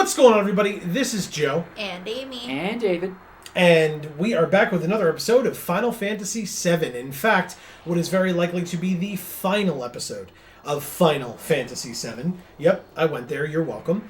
What's going on, everybody? This is Joe. And Amy. And David. And we are back with another episode of Final Fantasy VII. In fact, what is very likely to be the final episode of Final Fantasy VII. Yep, I went there. You're welcome.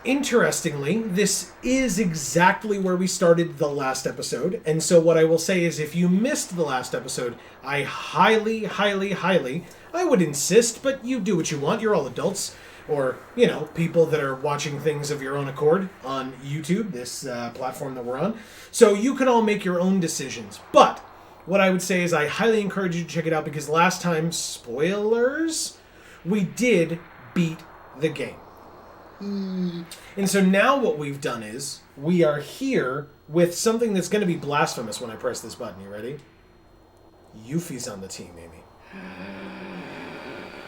Interestingly, this is exactly where we started the last episode. And so what I will say is if you missed the last episode, I highly, I would insist, but you do what you want. You're all adults. Or, you know, people that are watching things of your own accord on YouTube, this platform that we're on. So you can all make your own decisions. But what I would say is I highly encourage you to check it out because last time, spoilers, we did beat the game. And so now what we've done is we are here with something that's going to be blasphemous when I press this button. You ready? Yuffie's on the team, Amy.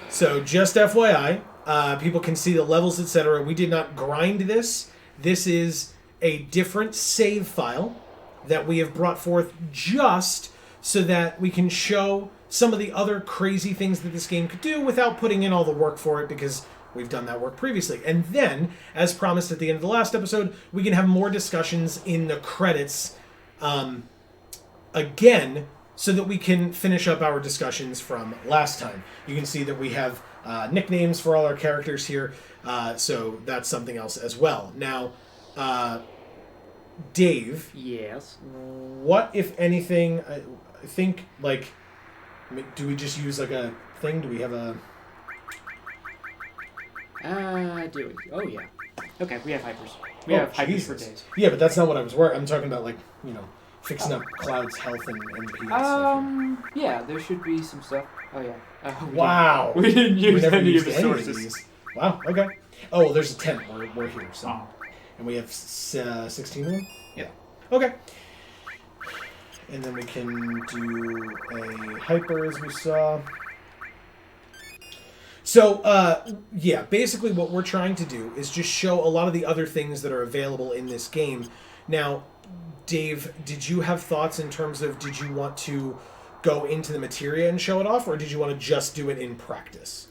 So just FYI, people can see the levels, etc. We did not grind this. This is a different save file that we have brought forth just so that we can show some of the other crazy things that this game could do without putting in all the work for it because we've done that work previously. And then, as promised at the end of the last episode, we can have more discussions in the credits again so that we can finish up our discussions from last time. You can see that we have nicknames for all our characters here, so that's something else as well. Now, Dave. Yes. What, if anything, I think, like, do we just use, like, a thing? Do we have a... Do we? Oh, yeah. Okay, we have hypers. We have hypers for days. Yeah, but that's not what I was working. I'm talking about, like, you know, fixing up Cloud's health and MP stuff. Yeah, there should be some stuff. Oh, yeah. Wow. We didn't use any of the any sources. of these. Wow, okay. Oh, well, there's a tent. We're here, so. Oh. And we have 16 of them? Yeah. Okay. And then we can do a hyper, as we saw. So, yeah, basically what we're trying to do is just show a lot of the other things that are available in this game. Now, Dave, did you have thoughts in terms of, did you want to go into the materia and show it off, or did you want to just do it in practice?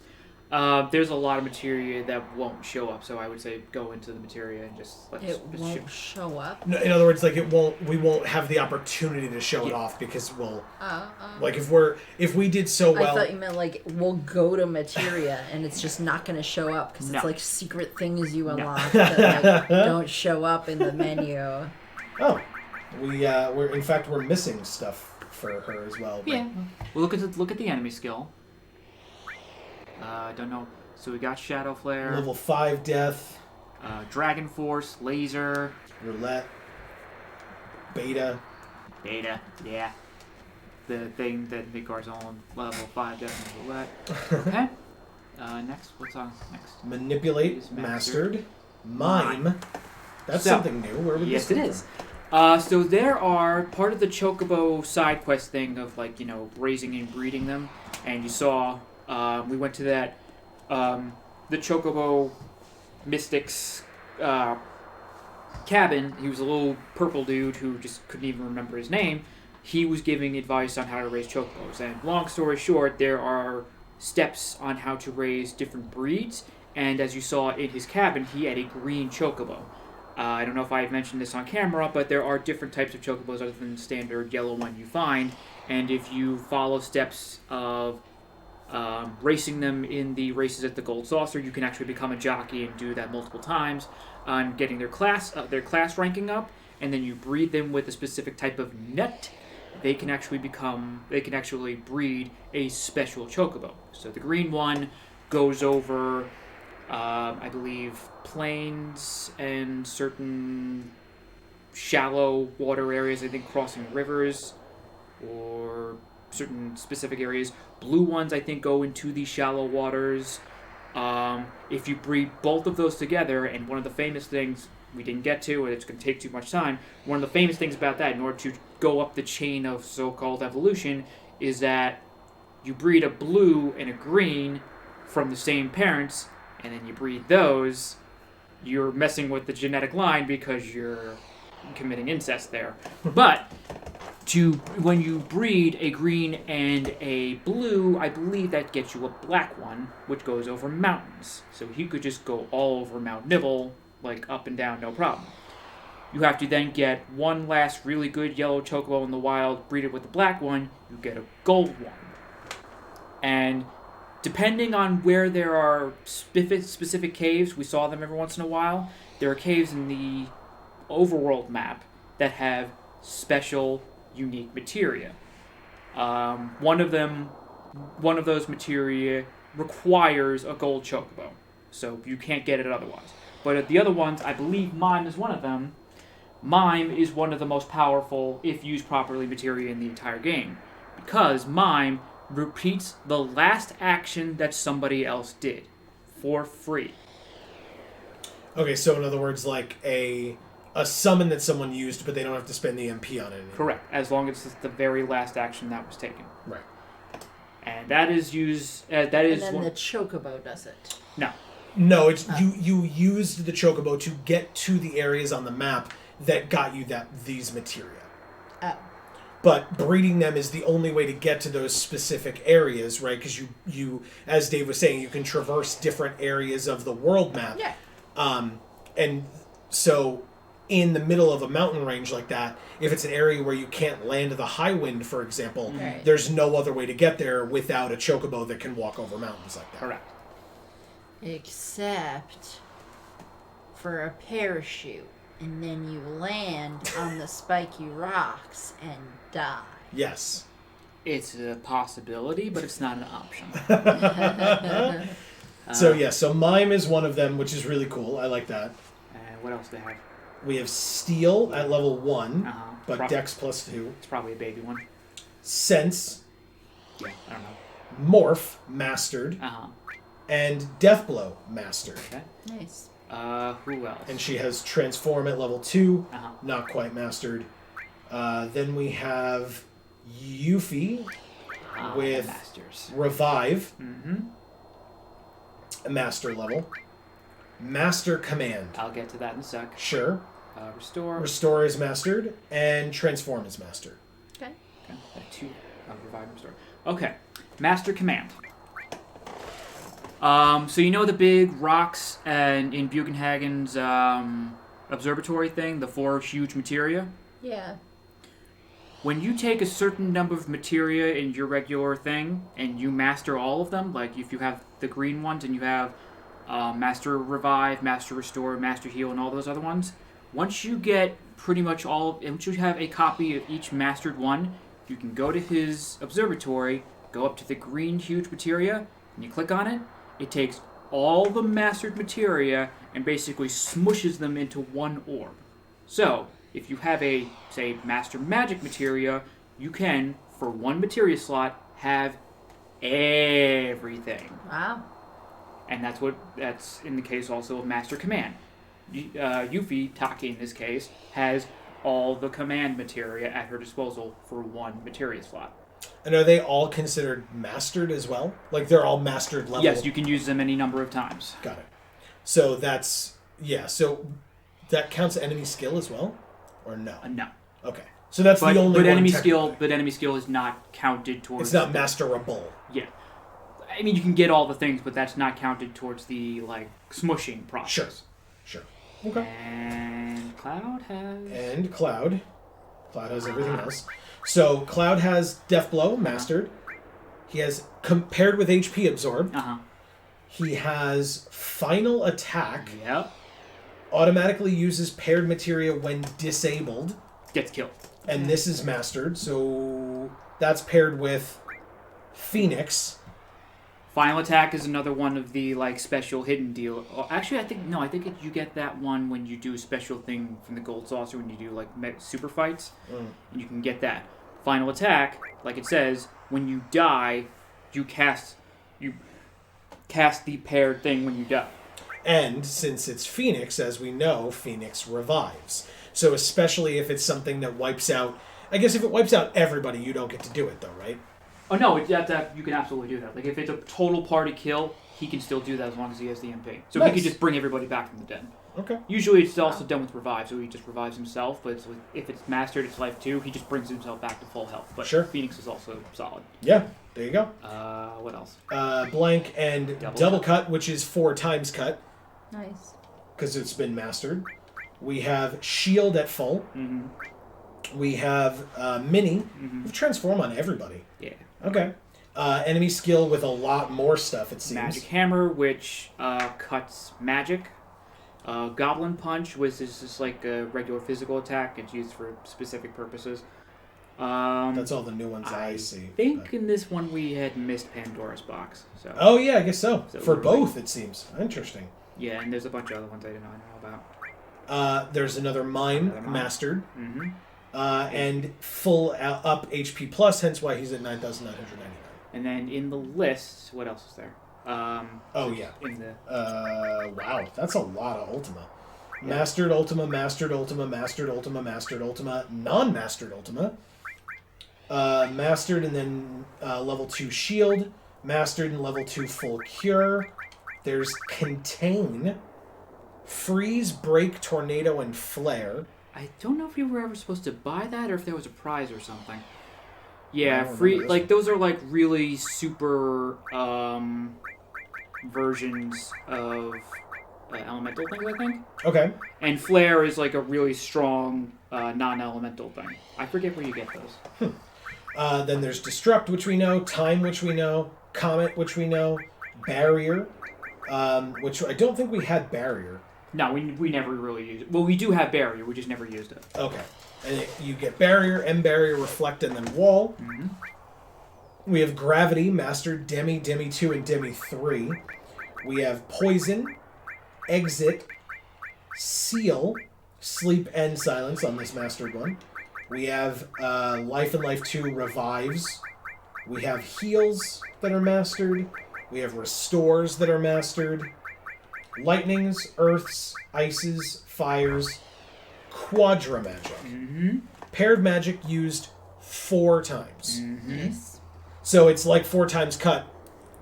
There's a lot of materia that won't show up, so I would say go into the materia and just let's won't show up? No, in other words, like we won't have the opportunity to show it off because we'll like if we did so well. I thought you meant like we'll go to materia and it's just not going to show up because it's like secret things you unlock that like, don't show up in the menu. Oh, we're missing stuff for her as well. But... Yeah. Well, look at the enemy skill. Don't know. So we got Shadow Flare. Level 5 Death. Dragon Force, Laser. Roulette. Beta, yeah. The thing that Vikar's on level 5 Death and Roulette. Okay. Next, what's on next? Manipulate, Is Mastered. Mime. That's So, something new. Where would yes, this it is. So there are part of the Chocobo side quest thing of like, you know, raising and breeding them. And you saw... we went to that, the Chocobo Mystic's cabin. He was a little purple dude who just couldn't even remember his name. He was giving advice on how to raise Chocobos. And long story short, there are steps on how to raise different breeds. And as you saw in his cabin, he had a green Chocobo. I don't know if I mentioned this on camera, but there are different types of Chocobos other than the standard yellow one you find. And if you follow steps of... racing them in the races at the Gold Saucer, you can actually become a jockey and do that multiple times on getting their class ranking up, and then you breed them with a specific type of nut. They can actually breed a special Chocobo. So the green one goes over, I believe, plains and certain shallow water areas. I think crossing rivers or certain specific areas. Blue ones, I think, go into the shallow waters. If you breed both of those together, and one of the famous things we didn't get to, and it's going to take too much time, one of the famous things about that, in order to go up the chain of so-called evolution, is that you breed a blue and a green from the same parents, and then you breed those, you're messing with the genetic line because you're committing incest there. But when you breed a green and a blue, I believe that gets you a black one, which goes over mountains. So he could just go all over Mount Nibble, like up and down, no problem. You have to then get one last really good yellow chocobo in the wild, breed it with the black one, you get a gold one. And depending on where there are specific caves, we saw them every once in a while, there are caves in the overworld map that have special, unique materia. One of those materia requires a gold chocobo, so you can't get it otherwise. But the other ones, I believe Mime is one of them. Mime is one of the most powerful, if used properly, materia in the entire game, because Mime repeats the last action that somebody else did, for free. Okay, so in other words, like a summon that someone used, but they don't have to spend the MP on it anymore. Correct, as long as it's the very last action that was taken. Right. And that is used. And then the chocobo does it. No, it's you used the chocobo to get to the areas on the map that got you these materia. Oh. But breeding them is the only way to get to those specific areas, right? Because you, as Dave was saying, you can traverse different areas of the world map. Yeah. And so in the middle of a mountain range like that, if it's an area where you can't land the high wind, for example, right. There's no other way to get there without a chocobo that can walk over mountains like that. Correct. Except for a parachute, and then you land on the spiky rocks and die. Yes. It's a possibility, but it's not an option. So Mime is one of them, which is really cool. I like that. What else do they have? We have Steel at level 1, but Dex plus 2. It's probably a baby one. Sense. Yeah, I don't know. Morph, mastered. And Deathblow, mastered. Okay. Nice. Who else? And she has Transform at level 2, Uh-huh. not quite mastered. Then we have Yuffie with Masters. Revive, Mm-hmm. master level. Master Command. I'll get to that in a sec. Sure. Restore. Restore is mastered, and Transform is mastered. Okay. Okay. Two. Revive and restore. Okay. Master Command. So you know the big rocks and in Bugenhagen's observatory thing, the 4 huge materia? Yeah. When you take a certain number of materia in your regular thing and you master all of them, like if you have the green ones and you have Master Revive, Master Restore, Master Heal, and all those other ones, once you get pretty much once you have a copy of each mastered one, you can go to his observatory, go up to the green huge materia, and you click on it. It takes all the mastered materia and basically smushes them into one orb. So, if you have a, say, Master Magic materia, you can, for one materia slot, have everything. Wow. And that's in the case also of Master Command. Yuffie, Taki in this case, has all the command materia at her disposal for one materia slot. And are they all considered mastered as well? Like they're all mastered level? Yes, you can use them any number of times. Got it. So that's... Yeah, so that counts enemy skill as well? Or no? No. Okay. So that's the only but one enemy skill. But enemy skill is not counted towards... It's not masterable. Yeah. I mean, you can get all the things, but that's not counted towards the, like, smushing process. Sure. Okay. And Cloud has... And Cloud. Cloud has everything else. So Cloud has Deathblow, mastered. He has, compared with HP absorbed, he has Final Attack. Yep. Automatically uses paired materia when disabled. Gets killed. And this is mastered, so that's paired with Phoenix. Final Attack is another one of the, like, special hidden deal. Oh, actually, I think you get that one when you do a special thing from the Gold Saucer when you do, like, super fights. And you can get that. Final Attack, like it says, when you die, you cast the paired thing when you die. And since it's Phoenix, as we know, Phoenix revives. So especially if it's something that wipes out... I guess if it wipes out everybody, you don't get to do it, though, right? Oh, no, you can absolutely do that. Like, if it's a total party kill, he can still do that as long as he has the MP. So Nice. he can just bring everybody back from the dead. Okay. Usually it's also done with revive, so he just revives himself, but if it's mastered, it's life 2, he just brings himself back to full health. But Sure. Phoenix is also solid. Yeah, there you go. What else? Blank and double cut, which is 4 times cut. Nice. Because it's been mastered. We have shield at full. Mm-hmm. We have mini. Mm-hmm. We transform on everybody. Yeah. Okay. Enemy skill with a lot more stuff, it seems. Magic hammer, which cuts magic. Goblin punch, which is just like a regular physical attack. It's used for specific purposes. That's all the new ones I see. I think in this one we had missed Pandora's box. So. Oh yeah, I guess so. For we're both, it seems. Interesting. Yeah, and there's a bunch of other ones I didn't know about. There's another mime mastered. Mm-hmm. And full up HP plus, hence why he's at 9,999. And then in the list, what else is there? In the wow, that's a lot of Ultima. Yeah. Mastered Ultima, Mastered Ultima, Mastered Ultima, Mastered Ultima, Non-Mastered Ultima. Mastered and then level 2 Shield. Mastered and level 2 Full Cure. There's Contain. Freeze, Break, Tornado, and Flare. I don't know if you were ever supposed to buy that or if there was a prize or something. Yeah, free. Like those are like really super versions of elemental things, I think. Okay. And flare is like a really strong non-elemental thing. I forget where you get those. Then there's Destruct, which we know. Time, which we know. Comet, which we know. Barrier, which I don't think we had Barrier. No, we never really used it. Well, we do have barrier, we just never used it. Okay. And you get Barrier, M Barrier, Reflect, and then Wall. Mm-hmm. We have Gravity, Mastered, Demi, Demi 2, and Demi 3. We have Poison, Exit, Seal, Sleep, and Silence on this Mastered one. We have Life and Life 2 Revives. We have Heals that are Mastered. We have Restores that are Mastered. Lightnings, Earths, Ices, Fires, Quadra Magic. Mm-hmm. Paired Magic used 4 times. Mm-hmm. Nice. So it's like 4 times cut,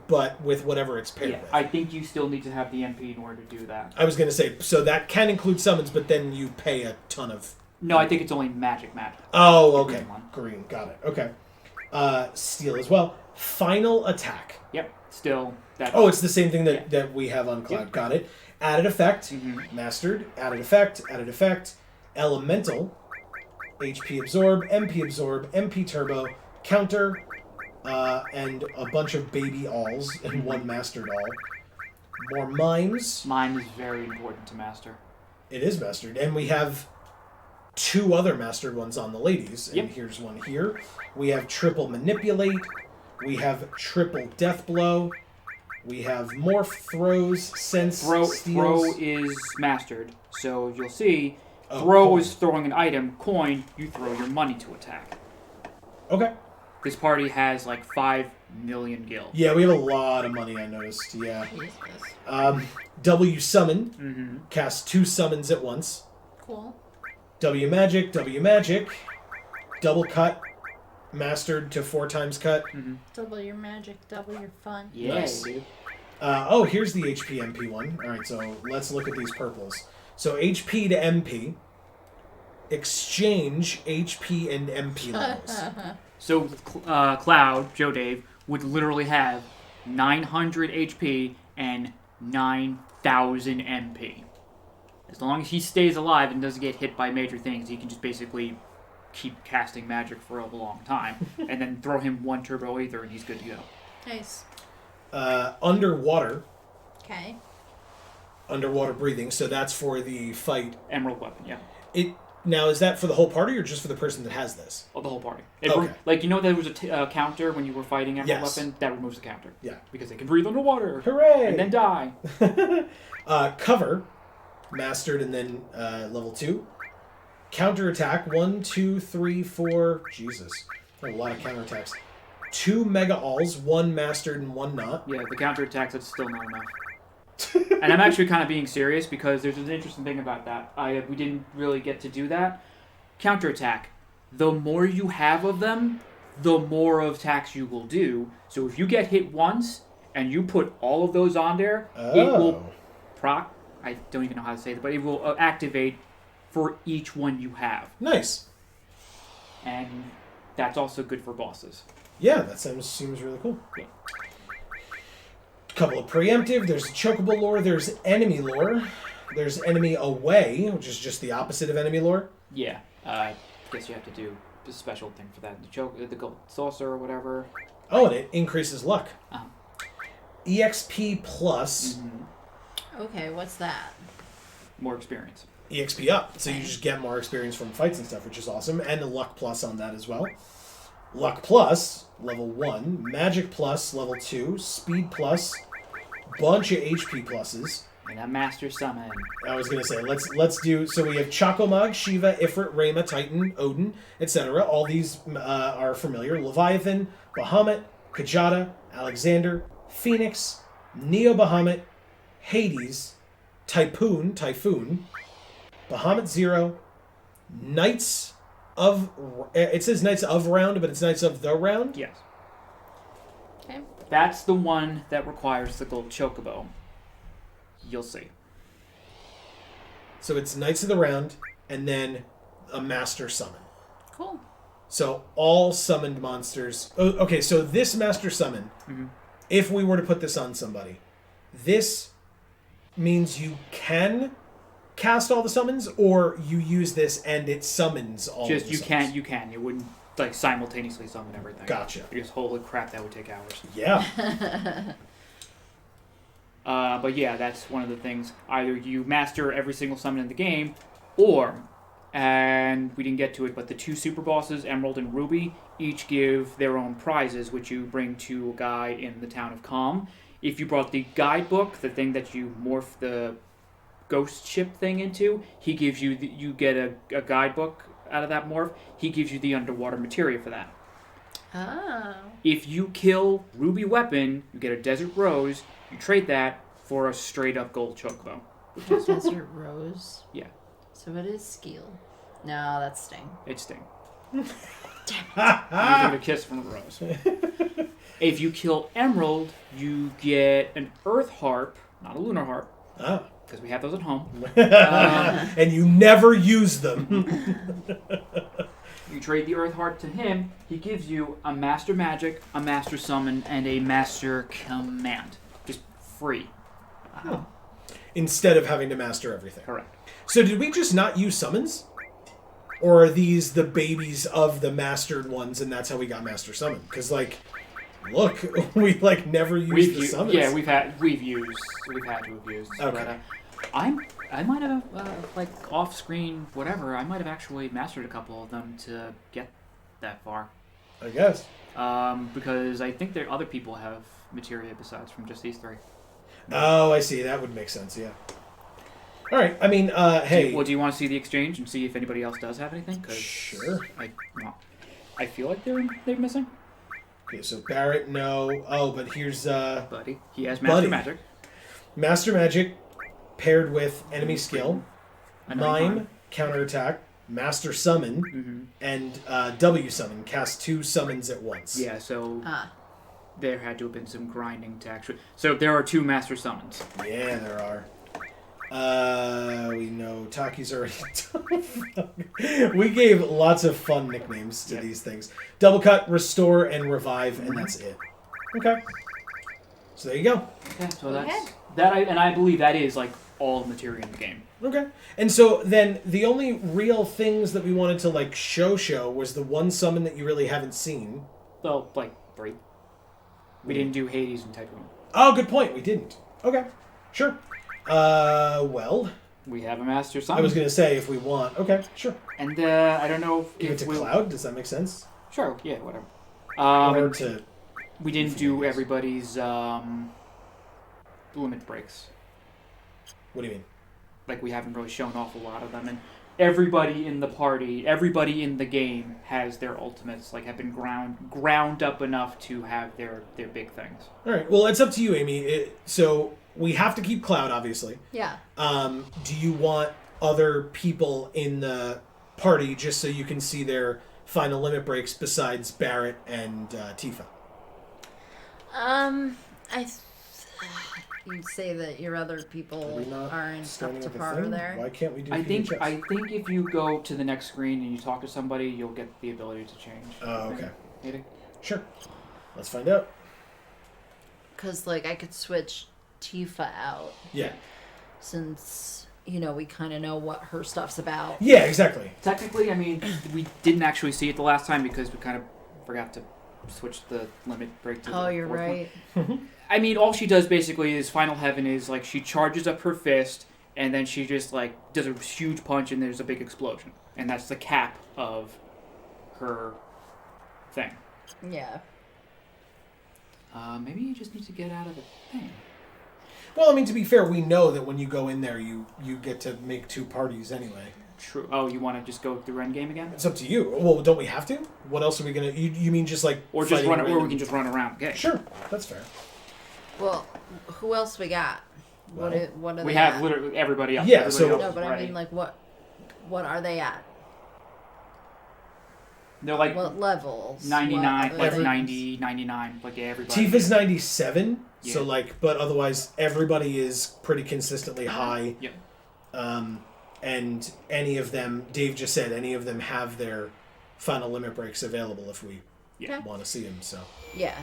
but with whatever it's paired with. I think you still need to have the MP in order to do that. I was going to say, so that can include summons, but then you pay a ton of... No, I think it's only magic. Oh, okay. Green one. Green, got it. Okay. Steel as well. Final Attack. Yep, still... Oh, it's the same thing that we have on Cloud. Yep. Got it. Added Effect. Mm-hmm. Mastered. Added Effect. Added Effect. Elemental. HP Absorb. MP Absorb. MP Turbo. Counter. And a bunch of baby alls and one mastered all. More mimes. Mime is very important to master. It is mastered. And we have 2 other mastered ones on the ladies. And here's one here. We have triple Manipulate. We have triple Death Blow. We have Morph, Throws, Sense, Steals. Throw is mastered. So you'll see, throw is throwing an item. Coin, you throw your money to attack. Okay. This party has like 5 million gil. Yeah, we have a lot of money, I noticed. Yeah. W Summon. Mm-hmm. Cast 2 summons at once. Cool. W Magic, W Magic. Double Cut. Mastered to 4 times cut. Mm-hmm. Double your magic, double your fun. Yeah, nice. Dude. Here's the HP MP one. Alright, so let's look at these purples. So HP to MP. Exchange HP and MP levels. So Cloud, Joe Dave, would literally have 900 HP and 9,000 MP. As long as he stays alive and doesn't get hit by major things, he can just basically keep casting magic for a long time, and then throw him 1 turbo ether and he's good to go. Nice. Underwater. Okay. Underwater breathing, so that's for the fight. Emerald weapon, yeah. Now, is that for the whole party or just for the person that has this? Oh, the whole party. Okay. Like, you know there was a counter when you were fighting Emerald weapon? That removes the counter. Yeah. Because they can breathe underwater. Hooray! And then die. Cover. Mastered and then level 2. Counterattack, 1, 2, 3, 4. Jesus. A lot of counterattacks. 2 Mega Alls, 1 mastered and 1 not. Yeah, the counterattacks, that's still not enough. And I'm actually kind of being serious because there's an interesting thing about that. We didn't really get to do that. Counterattack. The more you have of them, the more of attacks you will do. So if you get hit once and you put all of those on there, it will proc. I don't even know how to say it, but it will activate for each one you have. Nice. And that's also good for bosses. Yeah, that seems really cool. Yeah. Couple of preemptive. There's Chocobo lore. There's enemy lore. There's enemy away, which is just the opposite of enemy lore. Yeah. I guess you have to do a special thing for that. The gold saucer or whatever. Oh, and it increases luck. Uh-huh. EXP plus. Mm-hmm. Okay, what's that? More experience. EXP up. So you just get more experience from fights and stuff, which is awesome. And a luck plus on that as well. Luck plus, level 1. Magic plus, level 2. Speed plus. Bunch of HP pluses. And a master summon. I was gonna say, let's do. So we have Chocomog, Shiva, Ifrit, Rayma, Titan, Odin, etc. All these are familiar. Leviathan, Bahamut, Kajata, Alexander, Phoenix, Neo Bahamut, Hades, Typhoon, Bahamut Zero, Knights of. It says Knights of Round, but it's Knights of the Round. Yes. Okay. That's the one that requires the gold chocobo. You'll see. So it's Knights of the Round, and then a Master Summon. Cool. So all summoned monsters. Oh, okay, so this Master Summon, if we were to put this on somebody, this means you can cast all the summons, or you use this and it summons all. Just of the you summons? can. You wouldn't like simultaneously summon everything. Gotcha. Because holy crap, that would take hours. Yeah. But yeah, that's one of the things. Either you master every single summon in the game, or, and we didn't get to it, but the two super bosses, Emerald and Ruby, each give their own prizes, which you bring to a guy in the town of Calm. If you brought the guidebook, the thing that you morph the ghost ship thing into, he gives you, you get a guidebook out of that morph. He gives you the underwater materia for that. Oh. If you kill Ruby Weapon, you get a Desert Rose. You trade that for a straight-up gold chocobo. Desert Rose. Yeah. So it is skill. No, that's Sting. It's Sting. Damn You get a kiss from the rose. If you kill Emerald, you get an Earth Harp, not a Lunar Harp, Ah. because we have those at home. And you never use them. You trade the Earth Harp to him. He gives you a Master Magic, a Master Summon, and a Master Command. Just free. Wow. Instead of having to master everything. Correct. So did we just not use summons? Or are these the babies of the mastered ones, and that's how we got Master Summon? Because, like, look, we, like, never used the summons. Yeah, we've had to have used. Okay. But, I might have, like, off-screen, whatever, I might have actually mastered a couple of them to get that far. I guess. Because I think other people have materia besides from just these three. Oh, I see. That would make sense, yeah. All right. I mean, hey. Do you want to see the exchange and see if anybody else does have anything? 'Cause Sure. I feel like they're missing. Okay, so Barrett, no. Oh, but here's Buddy. He has Master Buddy. Magic. Master Magic paired with enemy skill, Another Mime, counterattack, Master Summon, Mm-hmm. and W Summon. Cast 2 summons at once. Yeah, so Ah. there had to have been some grinding to actually... So there are 2 Master Summons. Yeah, there are. We know Taki's already done. We gave lots of fun nicknames to these things. Double Cut, Restore, and Revive, and that's it. Okay. So there you go. Okay, so Okay. I believe that is like all the materia in the game. Okay. And so then the only real things that we wanted to like show was the one summon that you really haven't seen. Well, like 3. We didn't do Hades and Typhoon. Oh, good point. We didn't. Okay. Sure. Well, We have a Master Summon. I was going to say if we want. Okay, sure. And I don't know Give it if to we'll... Cloud. Does that make sense? Sure, yeah, whatever. Or to... We didn't do everybody's limit breaks. What do you mean? Like, we haven't really shown off a lot of them. And everybody in the party, everybody in the game has their ultimates, like, have been ground up enough to have their big things. All right. Well, it's up to you, Amy. So we have to keep Cloud, obviously. Yeah. Do you want other people in the party just so you can see their final limit breaks besides Barrett and Tifa? You say that your other people Are we not aren't up standing to at the par thing? there. Why can't we do I think PHS? if you go to the next screen and you talk to somebody, you'll get the ability to change. Oh, okay. Maybe. Sure. Let's find out. Because, like, I could switch Tifa out Yeah. since, we kind of know what her stuff's about. Yeah, exactly. Technically, I mean, we didn't actually see it the last time because we kind of forgot to switch the limit break to the Oh, you're fourth right. one. I mean, all she does basically is Final Heaven is, like, she charges up her fist, and then she just, like, does a huge punch, and there's a big explosion. And that's the cap of her thing. Yeah. Maybe you just need to get out of the thing. Well, I mean, to be fair, we know that when you go in there, you get to make 2 parties anyway. True. Oh, you want to just go through Endgame again? It's up to you. Well, don't we have to? What else are we gonna? You mean just like Or just fighting run, or random- we can just run around. Okay. Sure, that's fair. Well, who else we got? Well, what are We they have at? literally everybody else. Yeah, Everybody so- else No, is but I ready. mean, like, what are they at? They're like What levels? 99, What like other things? 90, 99, like everybody. Tifa's 97, so Yeah. like, but otherwise everybody is pretty consistently high. Yep. And any of them, Dave just said, any of them have their final limit breaks available if we Yeah. want to see them. So Yeah.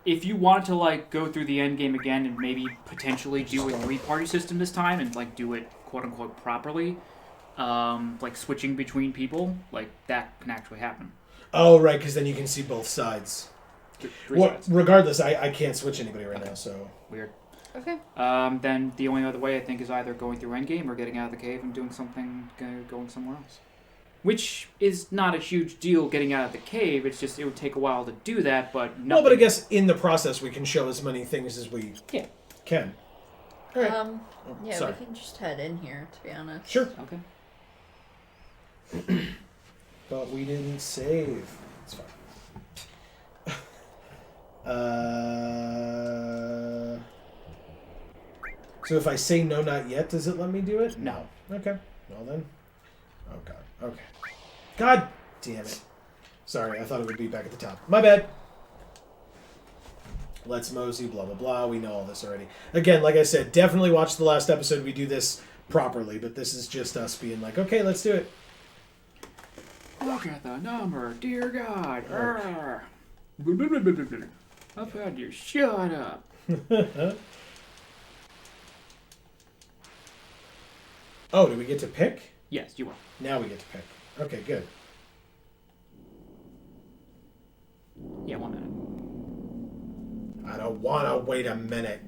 If you wanted to like go through the end game again and maybe potentially do a 3-party system this time and like do it quote unquote properly, like switching between people, like that can actually happen. oh right, because then you can see both sides. Three Well, sides. regardless, I can't switch anybody right now. So Weird. Okay. Then the only other way I think is either going through Endgame or getting out of the cave and doing something, going somewhere else. Which is not a huge deal getting out of the cave. It's just it would take a while to do that, but nothing. well, but I guess in the process we can show as many things as we can. All right. Yeah, sorry. we can just head in here, to be honest. Sure. Okay. But we didn't save. It's fine. So if I say no, not yet, does it let me do it? No. Okay. Well then. Oh god. Okay. God damn it. Sorry, I thought it would be back at the top. My bad. Let's mosey, blah, blah, blah. We know all this already. Again, like I said, definitely watch the last episode. We do this properly, but this is just us being like, okay, let's do it. Look at the number, dear God. Arrgh. I've had you shut up. Oh, do we get to pick? Yes, you are. Now we get to pick. Okay, good. Yeah, 1 minute. I don't want to wait a minute.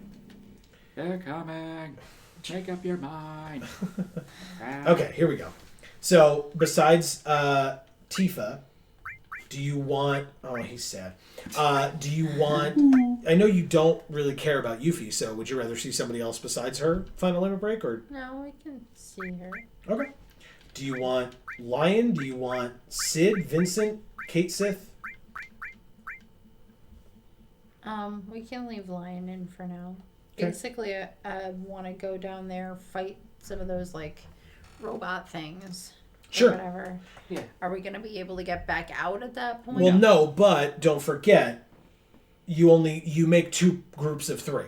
They're coming. Make up your mind. Okay, here we go. So, besides Tifa, do you want... Oh, he's sad. Do you want... I know you don't really care about Yuffie, so would you rather see somebody else besides her final limit break? Or No, we can see her. okay. Do you want Lion? Do you want Sid, Vincent, Kate Sith? We can leave Lion in for now. Okay. Basically, I want to go down there, fight some of those, like, robot things. Or Sure. whatever. Yeah. Are we going to be able to get back out at that point? Well, no, but don't forget, you make 2 groups of 3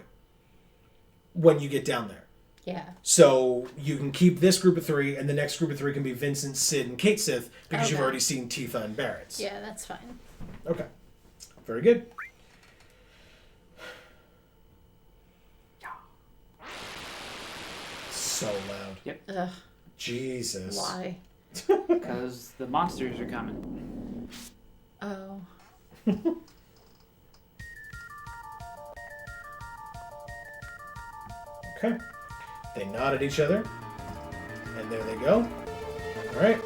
when you get down there. Yeah. So you can keep this group of 3, and the next group of 3 can be Vincent, Sid, and Kate Sith, because you've Okay. already seen Tifa and Barrett's. Yeah, that's fine. Okay. Very good. So loud. Ugh, Jesus. why? Because the monsters are coming. Oh. Okay. They nod at each other. And there they go. Alright.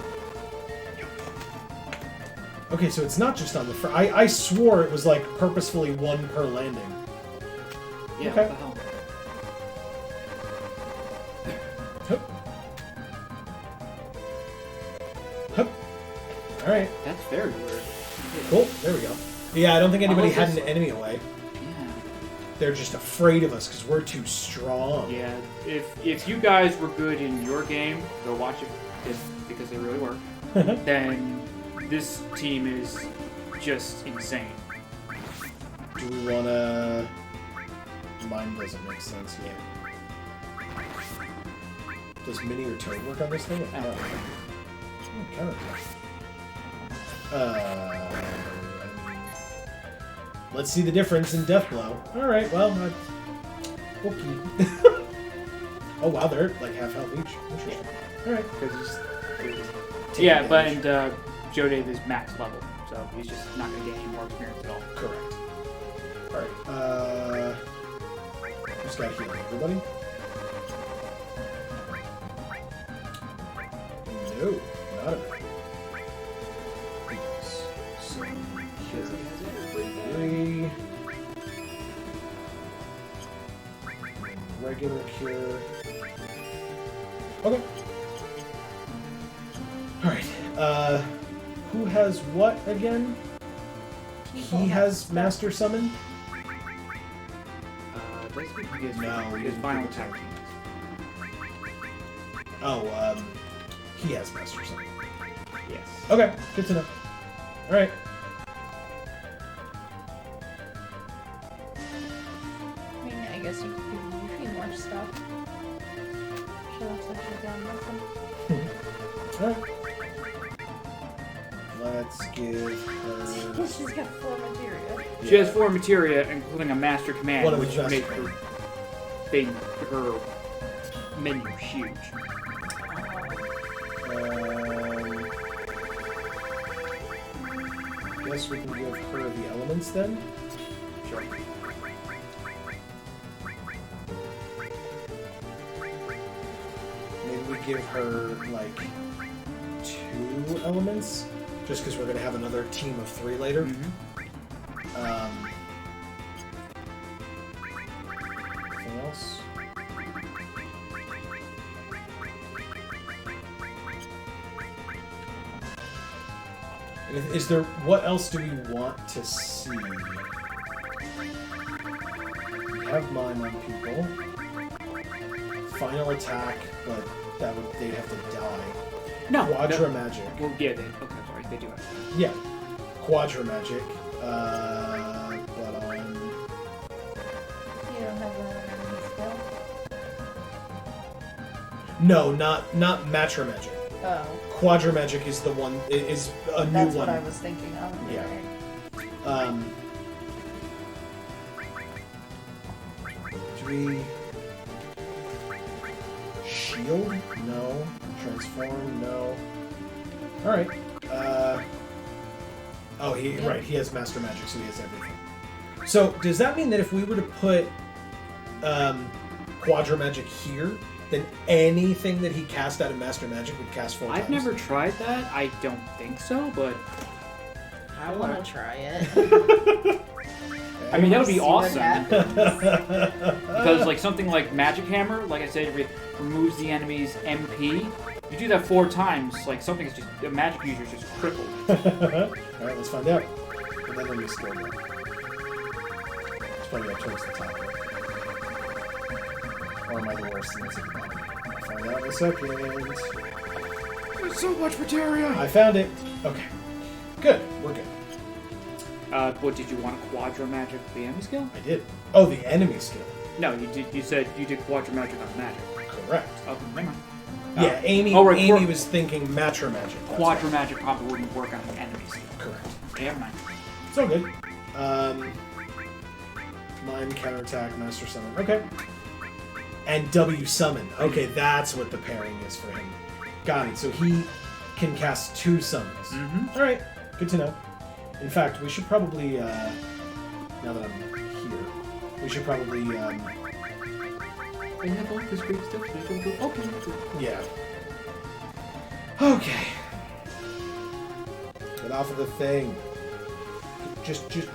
Okay, so it's not just on the front. I swore it was like purposefully 1 per landing. Yeah, Okay. what the hell? Hup. Hup. Alright. That's very weird. Cool. There we go. Yeah, I don't think anybody Unless had an it's- enemy away. Yeah. They're just afraid of us because we're too strong. Yeah. If you guys were good in your game, go watch it because they really were. Then this team is just insane. Do we want to... Mine doesn't make sense yet. Does Mini or Toad work on this thing? I don't know. Counterattack. Let's see the difference in Death Blow. Alright, well, okay. Oh wow, they're like half health each. Interesting. Alright. Yeah, but Joe Dave is max level, so he's just not going to gain any more experience at all. Correct. Alright, who's got healing? Everybody? No, not everybody. So, cure 3. Regular cure. Okay. Alright, who has what again? He has Master Summon? He has final attack. Oh, he has Master Summon. Yes. Okay, good to know. Alright. I mean, I guess you could give me more stuff. She looks like she's got nothing. Alright. Let's give her... She's got 4 materia. She has 4 materia, including a master command, One of which those makes master her menu huge. Guess we can give her the elements then? Sure. Maybe we give her, like, 2 elements? Just because we're going to have another team of 3 later. Mm-hmm. Anything else? Is there... What else do we want to see? We have mine on people. Final attack, but they'd have to die. No. Quadra magic. Well, yeah, okay, sorry, they do have that. Yeah. Quadra magic. But on... You don't have that enemy skill? No, not Matra magic. Oh. Quadra magic is the one, is a new That's one. what I was thinking of. Yeah. Right. 3... Shield? No. Transform? No. Alright. Oh, right, he has Master Magic, so he has everything. So, does that mean that if we were to put Quadra Magic here, then anything that he cast out of Master Magic would cast 4 times? I've never tried that. I don't think so, but... I want to try it. I mean, that would be See what awesome. happens. Because, like, something like Magic Hammer, like I said, removes the enemy's MP. You do that 4 times, like, something's just... A magic user's just crippled. Alright, let's find out. And then we skill one. It's probably up towards the top. Or am I the worst thing that's at the bottom? I'll find out in a second. There's so much materia! I found it. Okay. Good. We're good. What, did you want a Quadra Magic the enemy skill? I did. Oh, the enemy skill. No, you did. You said you did Quadra Magic on Magic. Correct. Oh, never mind. Yeah, Amy. right, Amy was thinking Matra magic. That's Quadra right. Magic probably wouldn't work on an enemy skill. Correct. Never mind. It's all good. Mine, counterattack, Master Summon. Okay. And W Summon. Okay, that's what the pairing is for him. Got it. So he can cast 2 summons. Mm-hmm. All right. Good to know. In fact, we should probably, now that I'm here, we should probably, They have all this great stuff. Okay. yeah. Okay. Get off of the thing. Just Don't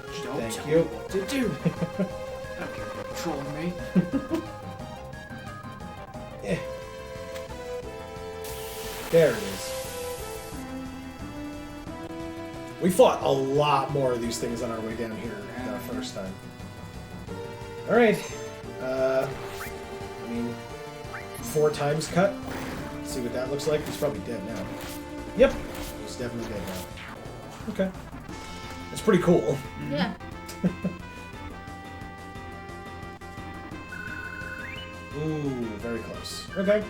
thank tell you. me what to do. Okay, controlling me. Eh. There it is. We fought a lot more of these things on our way down here than our first time. Alright. I mean, 4 times cut. Let's see what that looks like. He's probably dead now. Yep. He's definitely dead now. Okay. That's pretty cool. Yeah. Ooh, very close. Okay.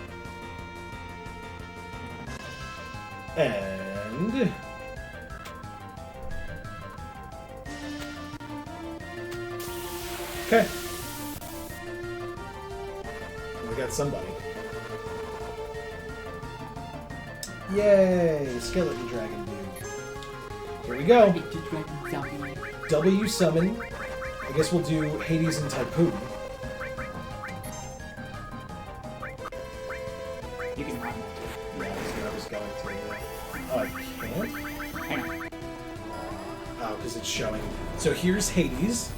And... Okay. We got somebody. Yay! Skeleton Dragon dude. Here we go. W summon. I guess we'll do Hades and Typhoon. You can run. Yeah, that's what I was going to. Oh, I can't? Hang on. Oh, because it's showing. So here's Hades.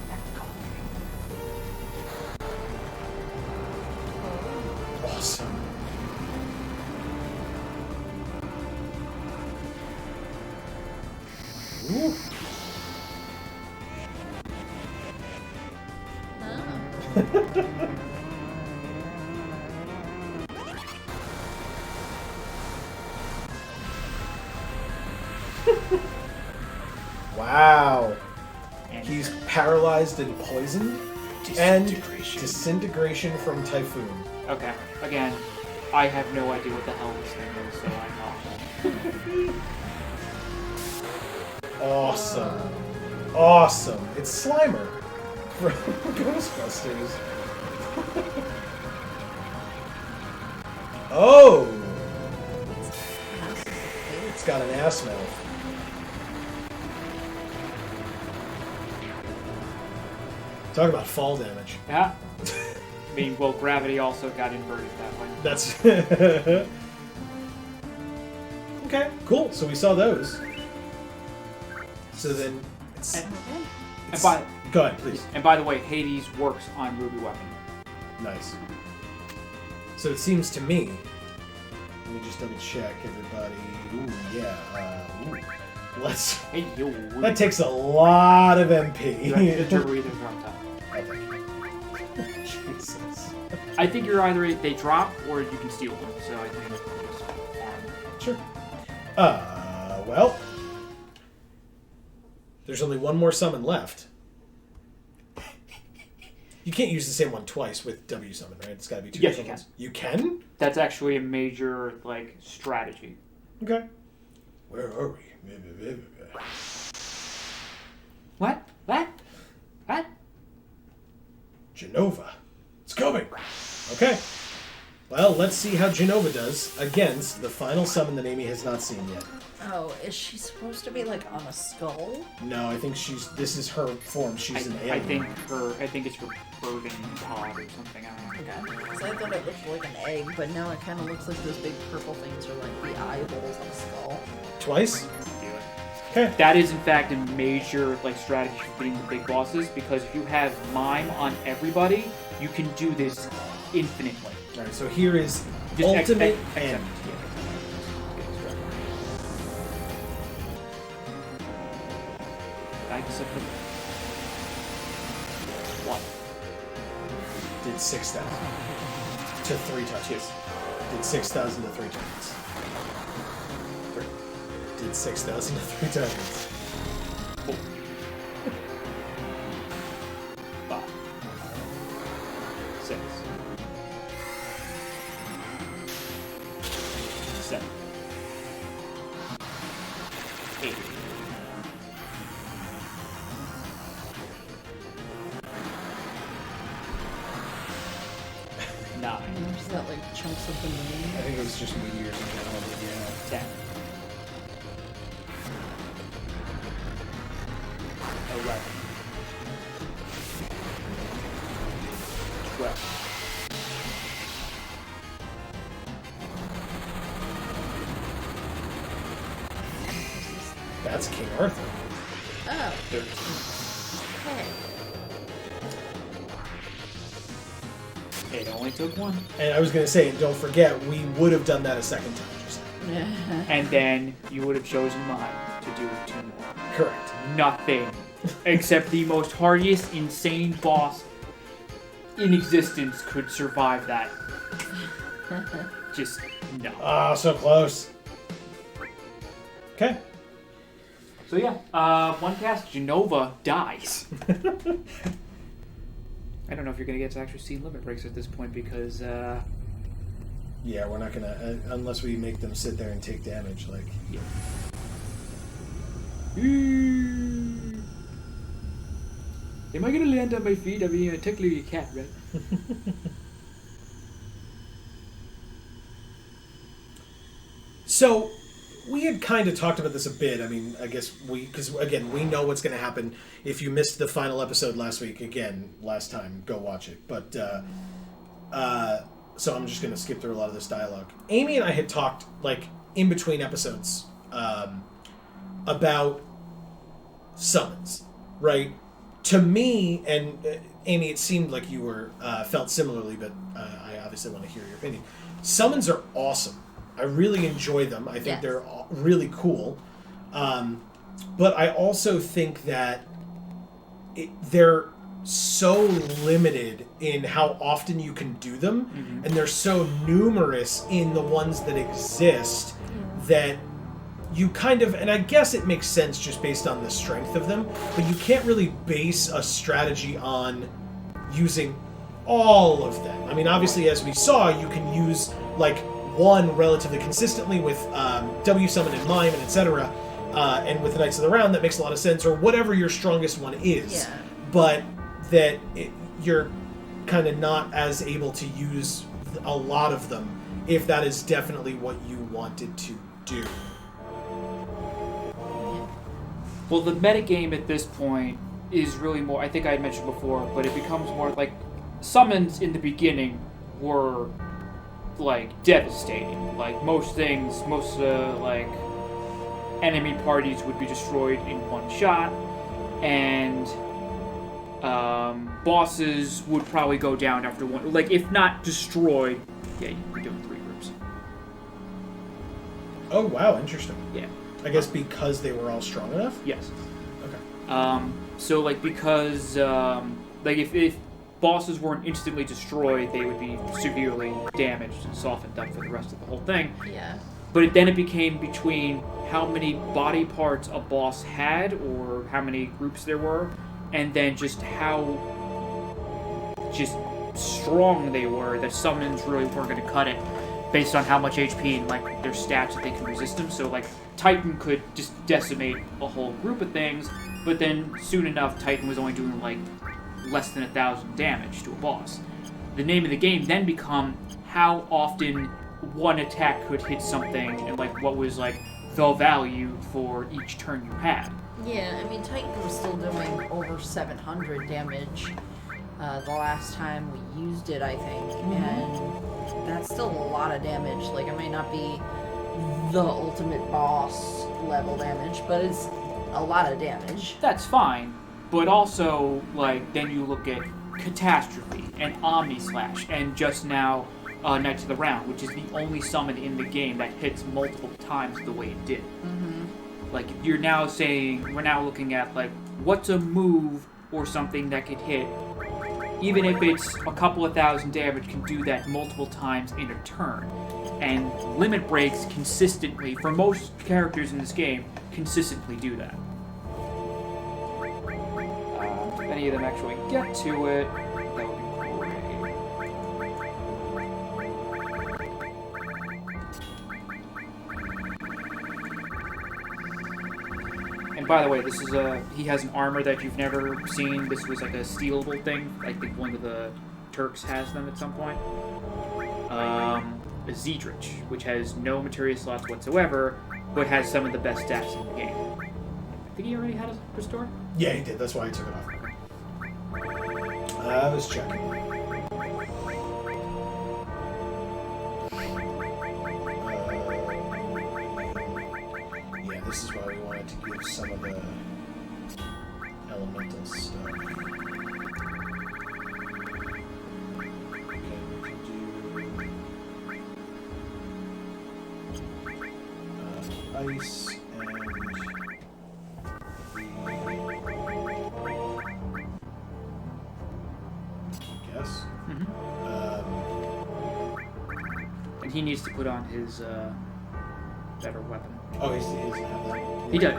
Awesome. Ooh. Wow. And He's paralyzed and poisoned. And disintegration from Typhoon. okay. Again, I have no idea what the hell this thing is, so I'm awful. Awesome. Awesome. It's Slimer from Ghostbusters. Oh! It's got an ass mouth. Talk about fall damage. Yeah. I mean, well, gravity also got inverted that way. That's... Okay, cool. So we saw those. So then... And it's- by, Go ahead, please. and by the way, Hades works on Ruby Weapon. Nice. So it seems to me... Let me just double check, everybody. Ooh, yeah. Ooh. Let's... Hey, yo. That takes a lot of MP. You have to either drop top. Jesus. I think you're either they drop or you can steal them. So I think it's just farm. Sure. Well... There's only one more summon left. You can't use the same one twice with W summon, right? It's got to be two Yes, different you ones. You can? That's actually a major like strategy. Okay. Where are we? What? What? What? Genova. It's coming. Okay. Well, let's see how Genova does against the final summon that Amy has not seen yet. Oh, is she supposed to be like on a skull? No, I think this is her form. She's an alien. I think it's her birthing pod or something. I don't know. Okay. Because I thought it looked like an egg, but now it kind of looks like those big purple things are like the eyeballs on a skull. Twice? Do it. Okay. That is in fact a major like strategy for beating the big bosses because if you have mime on everybody, you can do this infinitely. Alright, so here is Just ultimate accept- end. One. Did 6,000 to 3 touches. Did 6,000 to 3 targets. 3. Did 6,000 to 3 targets. 4. 5. 6. 7. 8. 9. Is that like chunks of the moon? I think it was just meteors in general, but yeah. 10. 11. 12. That's King Arthur. Oh, 13. okay. It only took one. And I was going to say, and don't forget, we would have done that a second time just now. And then you would have chosen mine to do 2 more. Correct. Nothing. Except the most hardiest, insane boss in existence could survive that. Just, no. Ah, so close. Okay. So yeah, one cast, Genova dies. I don't know if you're going to get to actually see limit breaks at this point because... Yeah, we're not going to... unless we make them sit there and take damage, like... Yeah. Am I going to land on my feet? I mean, technically you can't, right? So, we had kind of talked about this a bit. I mean, I guess because again, we know what's going to happen. If you missed the final episode last week, last time, go watch it. But, so I'm just going to skip through a lot of this dialogue. Amy and I had talked, like, in between episodes, about summons, right? To me, and Amy, it seemed like you were felt similarly, but I obviously want to hear your opinion. Summons are awesome. I really enjoy them. I think they're really cool. But I also think that they're so limited in how often you can do them, and they're so numerous in the ones that exist that you kind of, and I guess it makes sense just based on the strength of them, but you can't really base a strategy on using all of them. I mean, obviously, as we saw, you can use, like, one relatively consistently with W Summon and Mime and etc. And with the Knights of the Round, that makes a lot of sense, or whatever your strongest one is. Yeah. But that you're kind of not as able to use a lot of them if that is definitely what you wanted to do. Well, the metagame at this point is really more, I think I had mentioned before, but it becomes more like summons in the beginning were like devastating. Like most like enemy parties would be destroyed in one shot, and bosses would probably go down after one. Like if not destroyed, yeah, you'd be doing 3 groups. Oh wow, interesting. Yeah. I guess because they were all strong enough? Yes. Okay. So like because like if bosses weren't instantly destroyed, they would be severely damaged and softened up for the rest of the whole thing. Yeah. But then it became between how many body parts a boss had, or how many groups there were, and then just how just strong they were, that summons really weren't going to cut it based on how much HP and like their stats that they can resist them. So like Titan could just decimate a whole group of things, but then soon enough Titan was only doing like less than 1,000 damage to a boss. The name of the game then become how often one attack could hit something, and like what was like the value for each turn you had. Yeah, I mean Titan was still doing over 700 damage the last time we used it, I think, and that's still a lot of damage. Like it may not be the ultimate boss level damage, but it's a lot of damage. That's fine, but also like then you look at Catastrophe and Omni Slash and just now Knights of the Round, which is the only summon in the game that hits multiple times the way it did. Mm-hmm. Like you're now saying, we're now looking at like what's a move or something that could hit, even if it's a couple of thousand damage, can do that multiple times in a turn. And limit breaks consistently, for most characters in this game, consistently do that. If any of them actually get to it, that would be great. And by the way, this is he has an armor that you've never seen. This was like a stealable thing. I think one of the Turks has them at some point. A Zedrich, which has no materia slots whatsoever, but has some of the best stats in the game. I think he already had a restore? Yeah, he did. That's why he took it off. I was checking. Yeah, this is why we wanted to give some of the elemental stuff. Okay, we can do ice and guess. And he needs to put on his better weapon. Oh, he doesn't have that. He does.